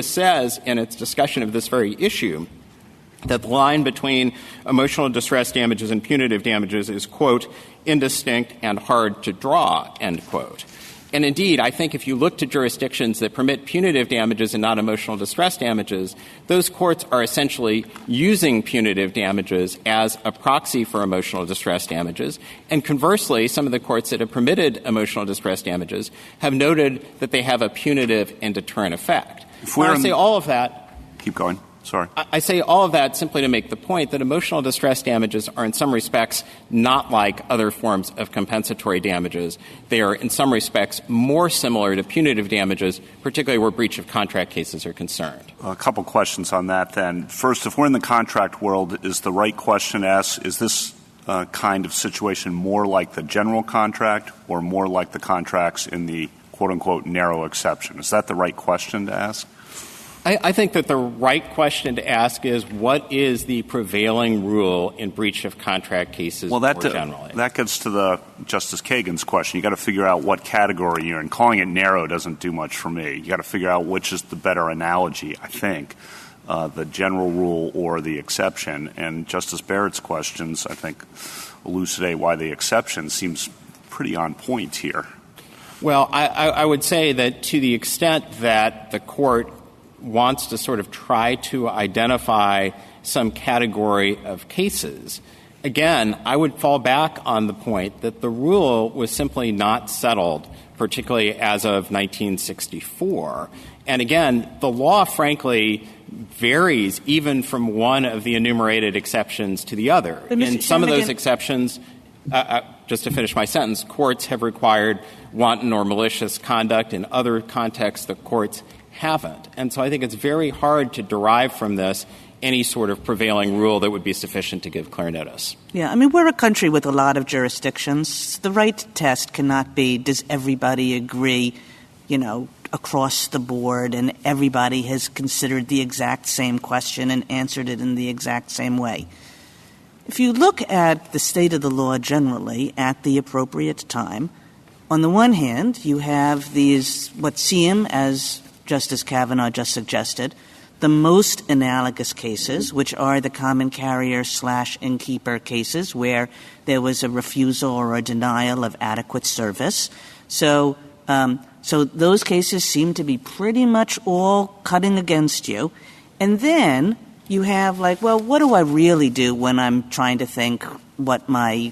says in its discussion of this very issue that the line between emotional distress damages and punitive damages is, quote, indistinct and hard to draw, end quote. And indeed, I think if you look to jurisdictions that permit punitive damages and not emotional distress damages, those courts are essentially using punitive damages as a proxy for emotional distress damages. And conversely, some of the courts that have permitted emotional distress damages have noted that they have a punitive and deterrent effect. I say all of that. Keep going. Sorry. I say all of that simply to make the point that emotional distress damages are in some respects not like other forms of compensatory damages. They are in some respects more similar to punitive damages, particularly where breach of contract cases are concerned. A couple questions on that then. First, if we're in the contract world, is the right question to ask, is this kind of situation more like the general contract or more like the contracts in the quote-unquote narrow exception? Is that the right question to ask? I think that the right question to ask is, what is the prevailing rule in breach of contract cases more generally? That gets to Justice Kagan's question. You got to figure out what category you're in. Calling it narrow doesn't do much for me. You got to figure out which is the better analogy, I think, the general rule or the exception. And Justice Barrett's questions, I think, elucidate why the exception seems pretty on point here. Well, I would say that to the extent that the court wants to sort of try to identify some category of cases, again, I would fall back on the point that the rule was simply not settled, particularly as of 1964. And again, the law, frankly, varies even from one of the enumerated exceptions to the other. In some of those exceptions, just to finish my sentence, courts have required wanton or malicious conduct. In other contexts, the courts haven't. And so I think it's very hard to derive from this any sort of prevailing rule that would be sufficient to give clear notice. Yeah, I mean, we're a country with a lot of jurisdictions. The right test cannot be, does everybody agree, across the board and everybody has considered the exact same question and answered it in the exact same way. If you look at the state of the law generally at the appropriate time, on the one hand, you have these, what seem, as Justice Kavanaugh just suggested, the most analogous cases, which are the common carrier/innkeeper cases where there was a refusal or a denial of adequate service. So those cases seem to be pretty much all cutting against you. And then you have like, well, what do I really do when I'm trying to think what my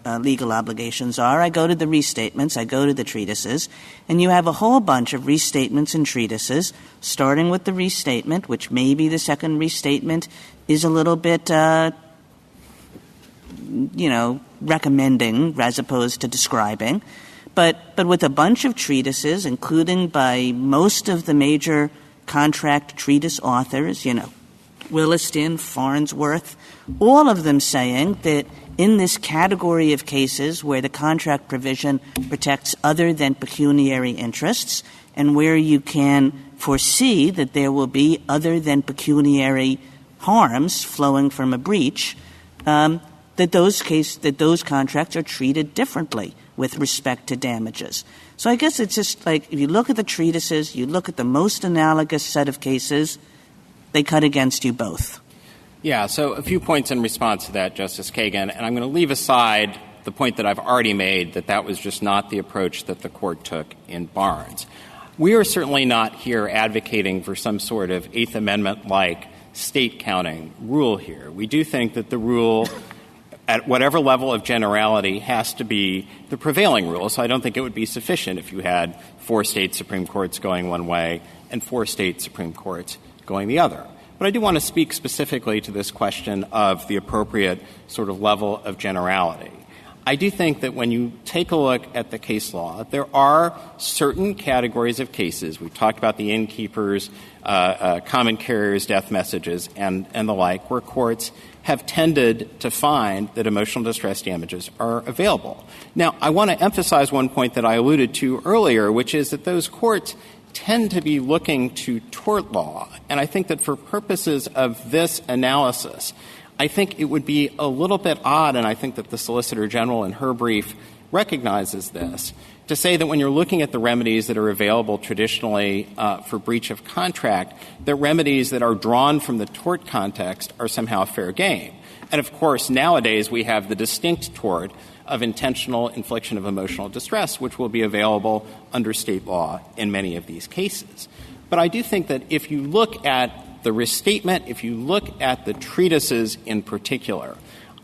legal obligations are? I go to the restatements, I go to the treatises, and you have a whole bunch of restatements and treatises, starting with the restatement, which maybe the second restatement is a little bit, recommending as opposed to describing. But with a bunch of treatises, including by most of the major contract treatise authors, Williston, Farnsworth, all of them saying that in this category of cases where the contract provision protects other than pecuniary interests and where you can foresee that there will be other than pecuniary harms flowing from a breach, that those contracts are treated differently with respect to damages. So I guess it's just like if you look at the treatises, you look at the most analogous set of cases, they cut against you both. Yeah, so a few points in response to that, Justice Kagan, and I'm going to leave aside the point that I've already made, that was just not the approach that the Court took in Barnes. We are certainly not here advocating for some sort of Eighth Amendment-like state counting rule here. We do think that the rule at whatever level of generality has to be the prevailing rule, so I don't think it would be sufficient if you had 4 state Supreme Courts going one way and 4 state Supreme Courts going the other. But I do want to speak specifically to this question of the appropriate sort of level of generality. I do think that when you take a look at the case law, there are certain categories of cases. We've talked about the innkeepers, common carriers, death messages, and the like, where courts have tended to find that emotional distress damages are available. Now, I want to emphasize one point that I alluded to earlier, which is that those courts tend to be looking to tort law. And I think that for purposes of this analysis, I think it would be a little bit odd, and I think that the Solicitor General in her brief recognizes this, to say that when you're looking at the remedies that are available traditionally for breach of contract, that remedies that are drawn from the tort context are somehow fair game. And, of course, nowadays we have the distinct tort of intentional infliction of emotional distress, which will be available under state law in many of these cases. But I do think that if you look at the restatement, if you look at the treatises in particular,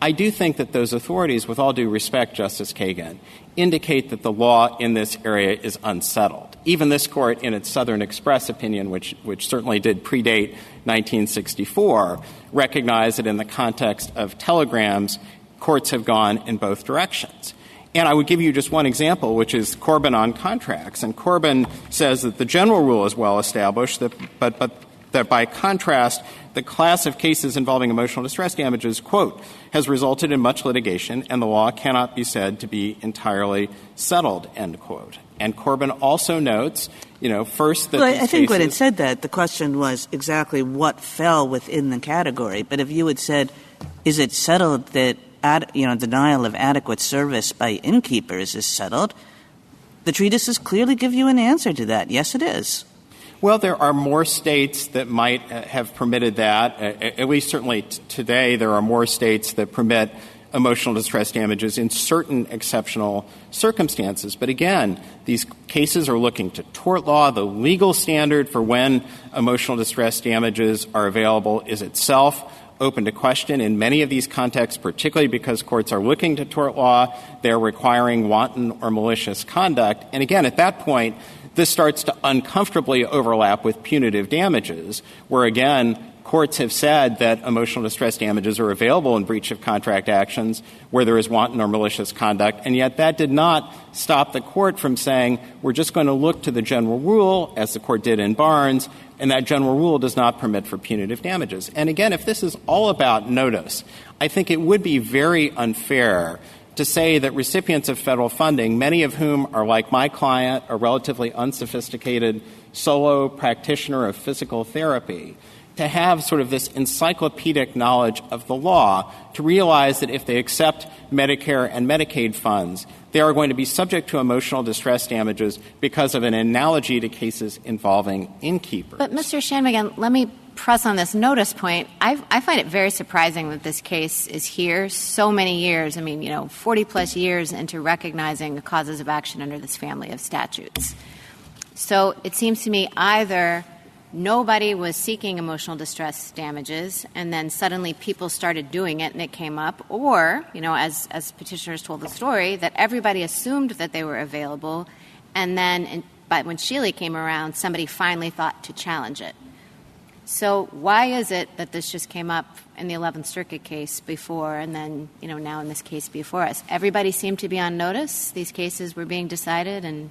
I do think that those authorities, with all due respect, Justice Kagan, indicate that the law in this area is unsettled. Even this Court, in its Southern Express opinion, which certainly did predate 1964, recognized that in the context of telegrams, courts have gone in both directions. And I would give you just one example, which is Corbin on contracts. And Corbin says that the general rule is well established, but that by contrast, the class of cases involving emotional distress damages, quote, has resulted in much litigation and the law cannot be said to be entirely settled, end quote. And Corbin also notes, first that well, I think when it said that, the question was exactly what fell within the category. But if you had said, is it settled that denial of adequate service by innkeepers is settled, the treatises clearly give you an answer to that. Yes, it is. Well, there are more states that might have permitted that. At least certainly today, there are more states that permit emotional distress damages in certain exceptional circumstances. But again, these cases are looking to tort law. The legal standard for when emotional distress damages are available is itself open to question. In many of these contexts, particularly because courts are looking to tort law, they're requiring wanton or malicious conduct. And again, at that point, this starts to uncomfortably overlap with punitive damages, where, again, courts have said that emotional distress damages are available in breach of contract actions where there is wanton or malicious conduct, and yet that did not stop the court from saying we're just going to look to the general rule, as the court did in Barnes, and that general rule does not permit for punitive damages. And again, if this is all about notice, I think it would be very unfair to say that recipients of federal funding, many of whom are like my client, a relatively unsophisticated solo practitioner of physical therapy, to have sort of this encyclopedic knowledge of the law, to realize that if they accept Medicare and Medicaid funds, they are going to be subject to emotional distress damages because of an analogy to cases involving innkeepers. But, Mr. Shanmugam, let me press on this notice point. I find it very surprising that this case is here so many years, 40-plus years into recognizing the causes of action under this family of statutes. So it seems to me either nobody was seeking emotional distress damages, and then suddenly people started doing it and it came up, or, as petitioners told the story, that everybody assumed that they were available, and then but when Shealy came around, somebody finally thought to challenge it. So why is it that this just came up in the 11th Circuit case before and then, now in this case before us? Everybody seemed to be on notice. These cases were being decided and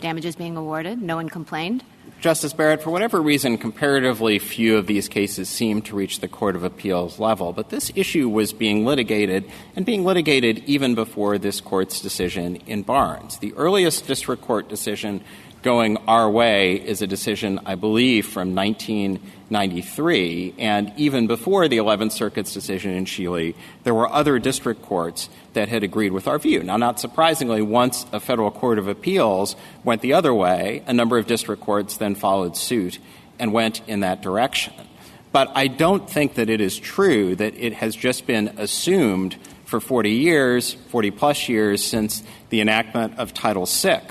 damages being awarded. No one complained. Justice Barrett, for whatever reason, comparatively few of these cases seem to reach the Court of Appeals level. But this issue was being litigated, and being litigated even before this Court's decision in Barnes. The earliest district court decision going our way is a decision, I believe, from 1993. And even before the 11th Circuit's decision in Shealy, there were other district courts that had agreed with our view. Now, not surprisingly, once a federal court of appeals went the other way, a number of district courts then followed suit and went in that direction. But I don't think that it is true that it has just been assumed for 40 years, 40-plus years since the enactment of Title VI,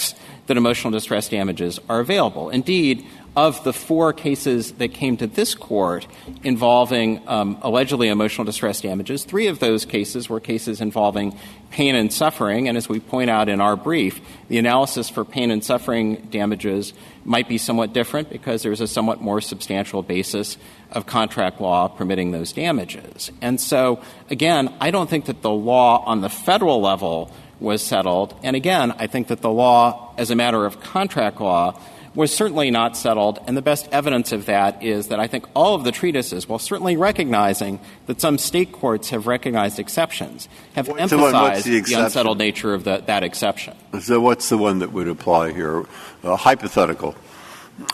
that emotional distress damages are available. Indeed, of the 4 cases that came to this Court involving allegedly emotional distress damages, 3 of those cases were cases involving pain and suffering. And as we point out in our brief, the analysis for pain and suffering damages might be somewhat different because there's a somewhat more substantial basis of contract law permitting those damages. And so, again, I don't think that the law on the federal level was settled. And again, I think that the law, as a matter of contract law, was certainly not settled. And the best evidence of that is that I think all of the treatises, while certainly recognizing that some state courts have recognized exceptions, have emphasized the unsettled nature of that exception. So what's the one that would apply here? Hypothetical.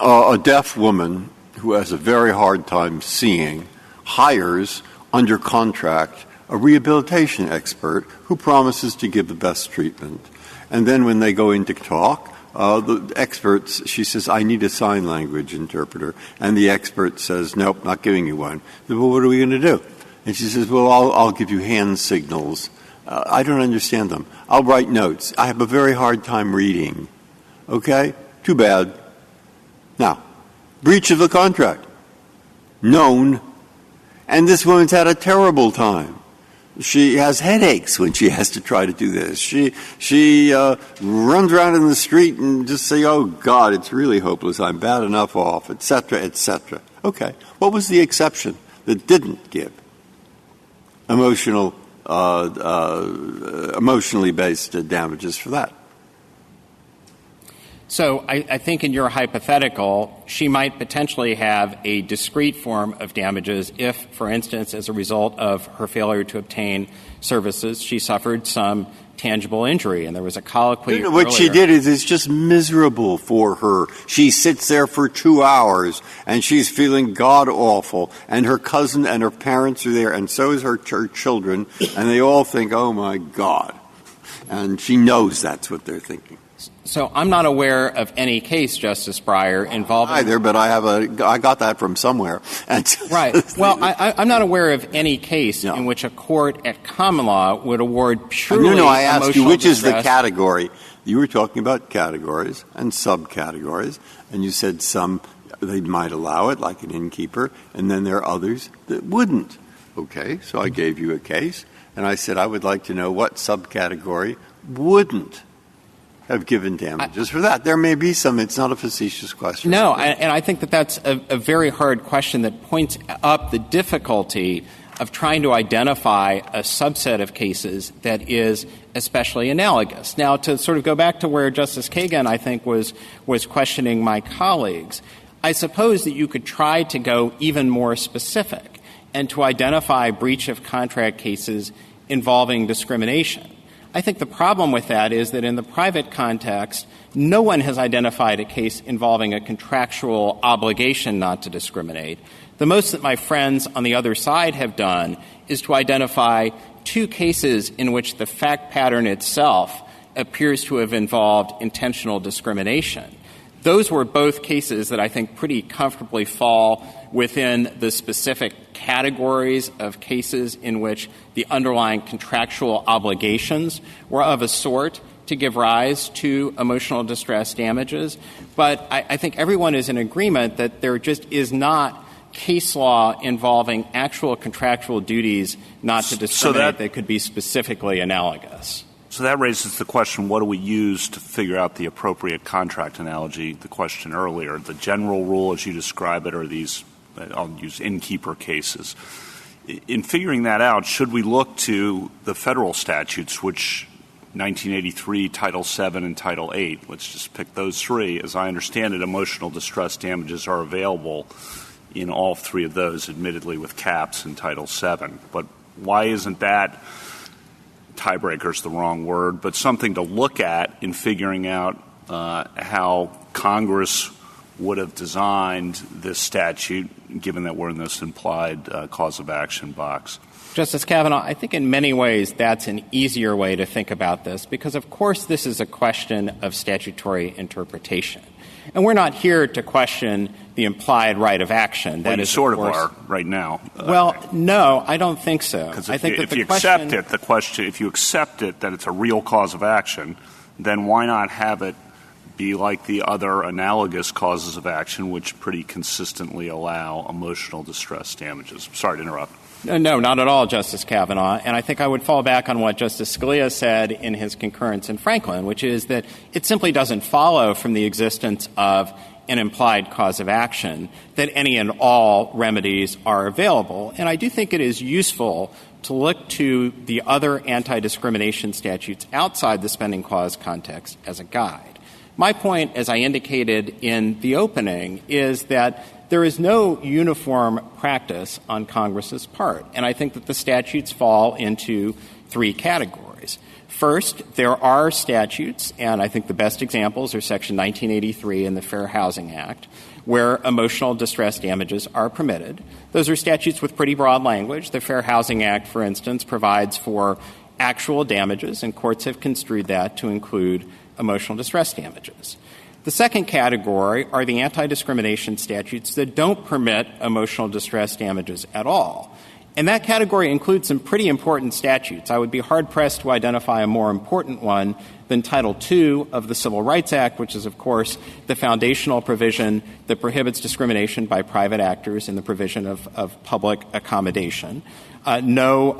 A deaf woman who has a very hard time seeing hires under contract a rehabilitation expert who promises to give the best treatment. And then when they go in to talk, the experts, she says, I need a sign language interpreter. And the expert says, nope, not giving you one. Said, well, what are we going to do? And she says, well, I'll give you hand signals. I don't understand them. I'll write notes. I have a very hard time reading. Okay? Too bad. Now, breach of the contract. Known. And this woman's had a terrible time. She has headaches when she has to try to do this. She runs around in the street and just say, oh, God, it's really hopeless. I'm bad enough off, et cetera, et cetera. Okay. What was the exception that didn't give emotionally based damages for that? So I think in your hypothetical, she might potentially have a discrete form of damages if, for instance, as a result of her failure to obtain services, she suffered some tangible injury, and there was a colloquy. What she did is just miserable for her. She sits there for 2 hours, and she's feeling god-awful, and her cousin and her parents are there, and so is her children, and they all think, oh, my God. And she knows that's what they're thinking. So I'm not aware of any case, Justice Breyer, involving either, but I got that from somewhere. Right. Well, I'm not aware of any case in which a court at common law would award purely No, I asked you, which distress. is the category? You were talking about categories and subcategories, and you said some they might allow it, like an innkeeper, and then there are others that wouldn't. Okay, so I gave you a case, and I said I would like to know what subcategory wouldn't have given damages for that. There may be some. It's not a facetious question. No, and I think that that's a very hard question that points up the difficulty of trying to identify a subset of cases that is especially analogous. Now, to sort of go back to where Justice Kagan, I think, was questioning my colleagues, I suppose that you could try to go even more specific and to identify breach of contract cases involving discrimination. I think the problem with that is that in the private context, no one has identified a case involving a contractual obligation not to discriminate. The most that my friends on the other side have done is to identify two cases in which the fact pattern itself appears to have involved intentional discrimination. Those were both cases that I think pretty comfortably fall within the specific categories of cases in which the underlying contractual obligations were of a sort to give rise to emotional distress damages. But I think everyone is in agreement that there just is not case law involving actual contractual duties not to discriminate that could be specifically analogous. So that raises the question, what do we use to figure out the appropriate contract analogy, the question earlier, the general rule as you describe it, or these, I'll use innkeeper cases. In figuring that out, should we look to the federal statutes, which 1983, Title VII, and Title VIII, let's just pick those three. As I understand it, emotional distress damages are available in all three of those, admittedly with caps in Title VII. But why isn't that, tiebreaker's the wrong word, but something to look at in figuring out how Congress would have designed this statute, given that we're in this implied cause of action box? Justice Kavanaugh, I think in many ways that's an easier way to think about this because, of course, this is a question of statutory interpretation. And we're not here to question the implied right of action. Well, you sort of are right now. Well, no, I don't think so. I think if you accept it, if you accept it that it's a real cause of action, then why not have it be like the other analogous causes of action, which pretty consistently allow emotional distress damages? Sorry to interrupt. No, not at all, Justice Kavanaugh. And I think I would fall back on what Justice Scalia said in his concurrence in Franklin, which is that it simply doesn't follow from the existence of an implied cause of action that any and all remedies are available. And I do think it is useful to look to the other anti-discrimination statutes outside the spending clause context as a guide. My point, as I indicated in the opening, is that there is no uniform practice on Congress's part, and I think that the statutes fall into three categories. First, there are statutes, and I think the best examples are Section 1983 and the Fair Housing Act, where emotional distress damages are permitted. Those are statutes with pretty broad language. The Fair Housing Act, for instance, provides for actual damages, and courts have construed that to include emotional distress damages. The second category are the anti-discrimination statutes that don't permit emotional distress damages at all. And that category includes some pretty important statutes. I would be hard-pressed to identify a more important one than Title II of the Civil Rights Act, which is, of course, the foundational provision that prohibits discrimination by private actors in the provision of public accommodation. No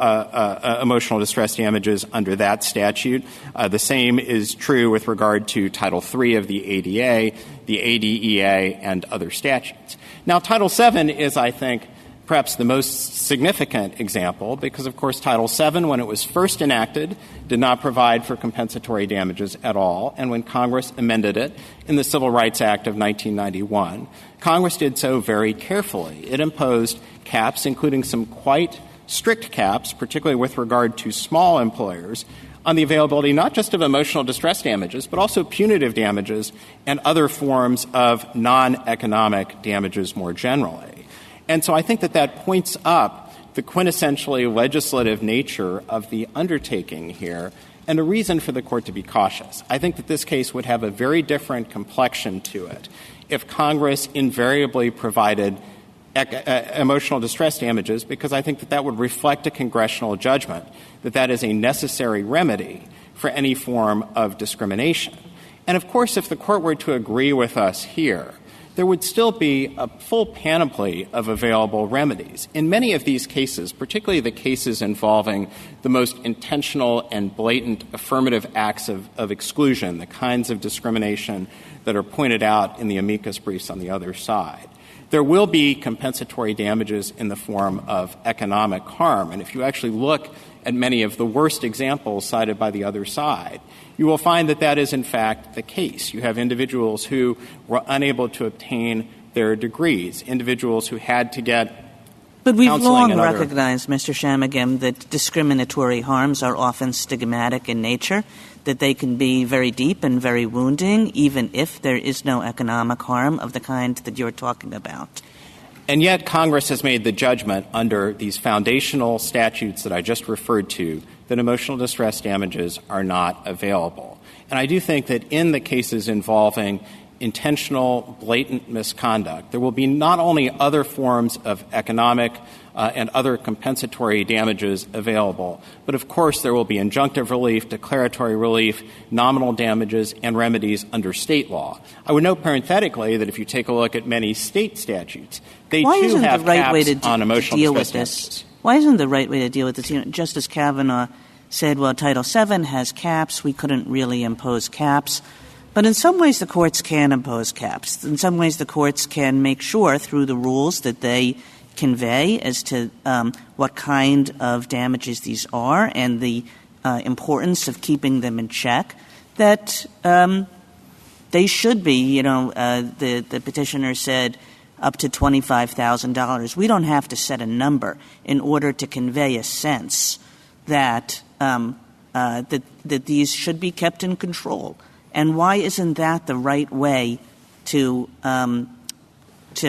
emotional distress damages under that statute. The same is true with regard to Title III of the ADA, the ADEA, and other statutes. Now, Title VII is, I think, perhaps the most significant example because, of course, Title VII, when it was first enacted, did not provide for compensatory damages at all. And when Congress amended it in the Civil Rights Act of 1991, Congress did so very carefully. It imposed caps, including some quite strict caps, particularly with regard to small employers, on the availability not just of emotional distress damages, but also punitive damages and other forms of non-economic damages more generally. And so I think that that points up the quintessentially legislative nature of the undertaking here and a reason for the Court to be cautious. I think that this case would have a very different complexion to it if Congress invariably provided emotional distress damages, because I think that that would reflect a congressional judgment that that is a necessary remedy for any form of discrimination. And, of course, if the Court were to agree with us here, there would still be a full panoply of available remedies. In many of these cases, particularly the cases involving the most intentional and blatant affirmative acts of exclusion, the kinds of discrimination that are pointed out in the amicus briefs on the other side, there will be compensatory damages in the form of economic harm. And if you actually look at many of the worst examples cited by the other side, you will find that that is, in fact, the case. You have individuals who were unable to obtain their degrees, individuals who had to get But we've counseling long and other... recognized, Mr. Shamagam, that discriminatory harms are often stigmatic in nature, that they can be very deep and very wounding, even if there is no economic harm of the kind that you're talking about. And yet Congress has made the judgment under these foundational statutes that I just referred to that emotional distress damages are not available. And I do think that in the cases involving intentional, blatant misconduct, there will be not only other forms of economic and other compensatory damages available, but of course there will be injunctive relief, declaratory relief, nominal damages, and remedies under state law. I would note parenthetically that if you take a look at many state statutes, they too have caps on emotional distress damages. Why isn't the right way to deal with this? Justice Kavanaugh said, well, Title VII has caps. We couldn't really impose caps. But in some ways, the courts can impose caps. In some ways, the courts can make sure through the rules that they convey as to what kind of damages these are and the importance of keeping them in check, that they should be, the petitioner said, up to $25,000. We don't have to set a number in order to convey a sense that that these should be kept in control. And why isn't that the right way to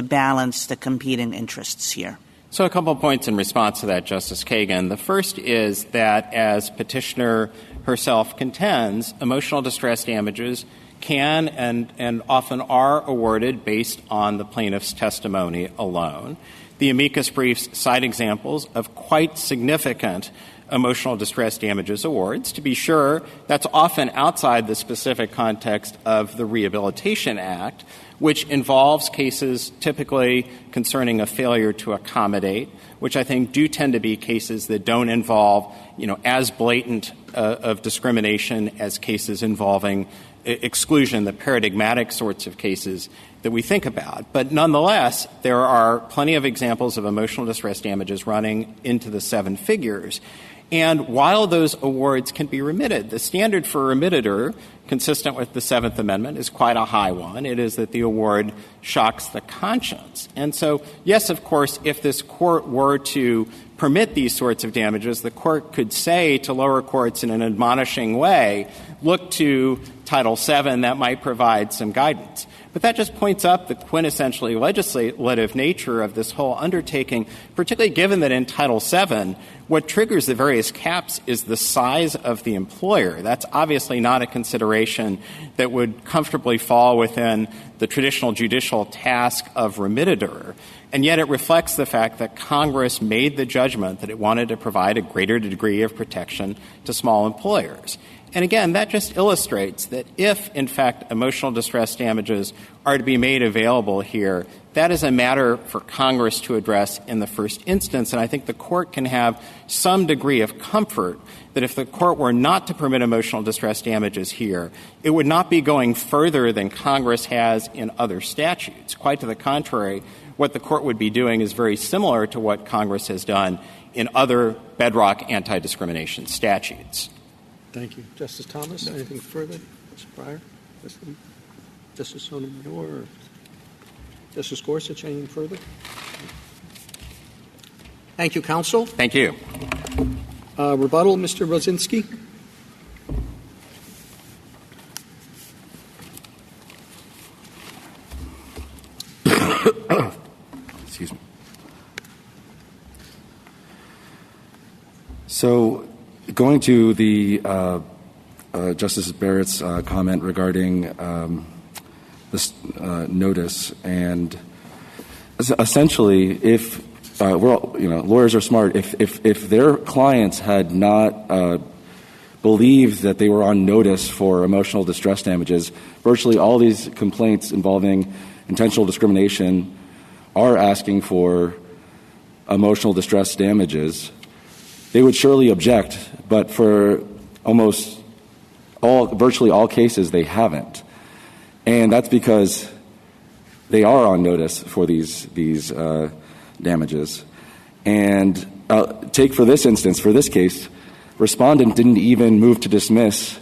balance the competing interests here? So a couple of points in response to that, Justice Kagan. The first is that, as petitioner herself contends, emotional distress damages can and often are awarded based on the plaintiff's testimony alone. The amicus briefs cite examples of quite significant emotional distress damages awards. To be sure, that's often outside the specific context of the Rehabilitation Act, which involves cases typically concerning a failure to accommodate, which I think do tend to be cases that don't involve, as blatant of discrimination as cases involving exclusion, the paradigmatic sorts of cases that we think about. But nonetheless, there are plenty of examples of emotional distress damages running into the seven figures. And while those awards can be remitted, the standard for remittitor, consistent with the Seventh Amendment, is quite a high one. It is that the award shocks the conscience. And so, yes, of course, if this court were to permit these sorts of damages, the court could say to lower courts in an admonishing way, look to Title VII, that might provide some guidance. But that just points up the quintessentially legislative nature of this whole undertaking, particularly given that in Title VII, what triggers the various caps is the size of the employer. That's obviously not a consideration that would comfortably fall within the traditional judicial task of remittitor. And yet it reflects the fact that Congress made the judgment that it wanted to provide a greater degree of protection to small employers. And again, that just illustrates that if, in fact, emotional distress damages are to be made available here, that is a matter for Congress to address in the first instance. And I think the court can have some degree of comfort that if the court were not to permit emotional distress damages here, it would not be going further than Congress has in other statutes. Quite to the contrary, what the court would be doing is very similar to what Congress has done in other bedrock anti-discrimination statutes. Thank you. Justice Thomas, anything further? Justice Breyer? Justice Sotomayor? Or Justice Gorsuch, anything further? Thank you, counsel. Thank you. Rebuttal, Mr. Rosinski. Excuse me. So, going to the Justice Barrett's comment regarding this notice, and essentially, if lawyers are smart, if their clients had not believed that they were on notice for emotional distress damages, virtually all these complaints involving intentional discrimination are asking for emotional distress damages. They would surely object, but for virtually all cases, they haven't. And that's because they are on notice for these damages. And take for this instance, for this case, respondent didn't even move to dismiss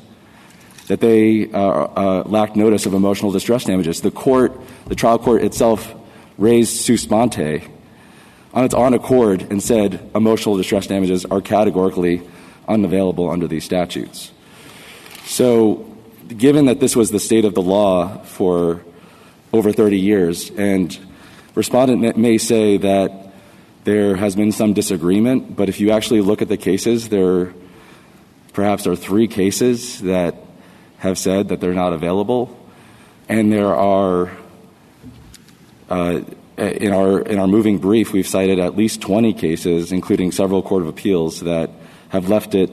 that they lacked notice of emotional distress damages. The trial court itself raised sua sponte on its own accord and said emotional distress damages are categorically unavailable under these statutes. So given that this was the state of the law for over 30 years, and respondent may say that there has been some disagreement, but if you actually look at the cases, there perhaps are 3 cases that have said that they're not available, and there are in our moving brief, we've cited at least 20 cases, including several court of appeals, that have left it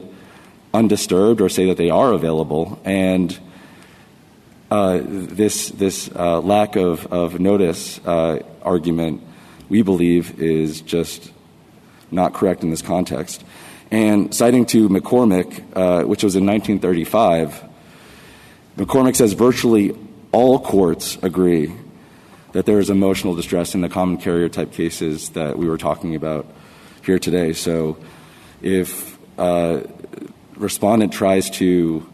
undisturbed or say that they are available. And this lack of notice argument, we believe, is just not correct in this context. And citing to McCormick, which was in 1935, McCormick says virtually all courts agree that there is emotional distress in the common carrier type cases that we were talking about here today. So if respondent tries to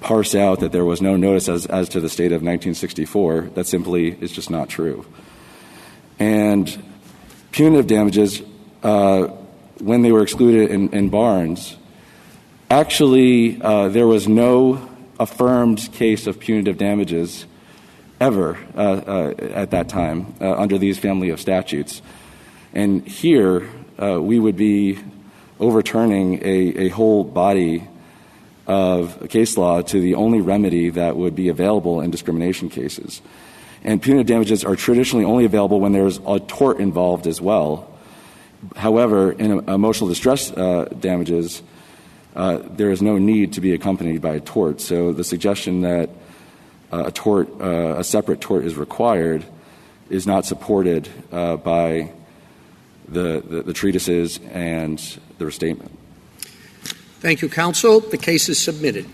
parse out that there was no notice as to the state of 1964, that simply is just not true. And punitive damages, when they were excluded in Barnes, actually there was no affirmed case of punitive damages ever at that time under these family of statutes. And here we would be overturning a whole body of case law to the only remedy that would be available in discrimination cases. And punitive damages are traditionally only available when there's a tort involved as well. However, in emotional distress damages, there is no need to be accompanied by a tort. So the suggestion that a separate tort is required is not supported by the treatises and the restatement. Thank you, counsel. The case is submitted.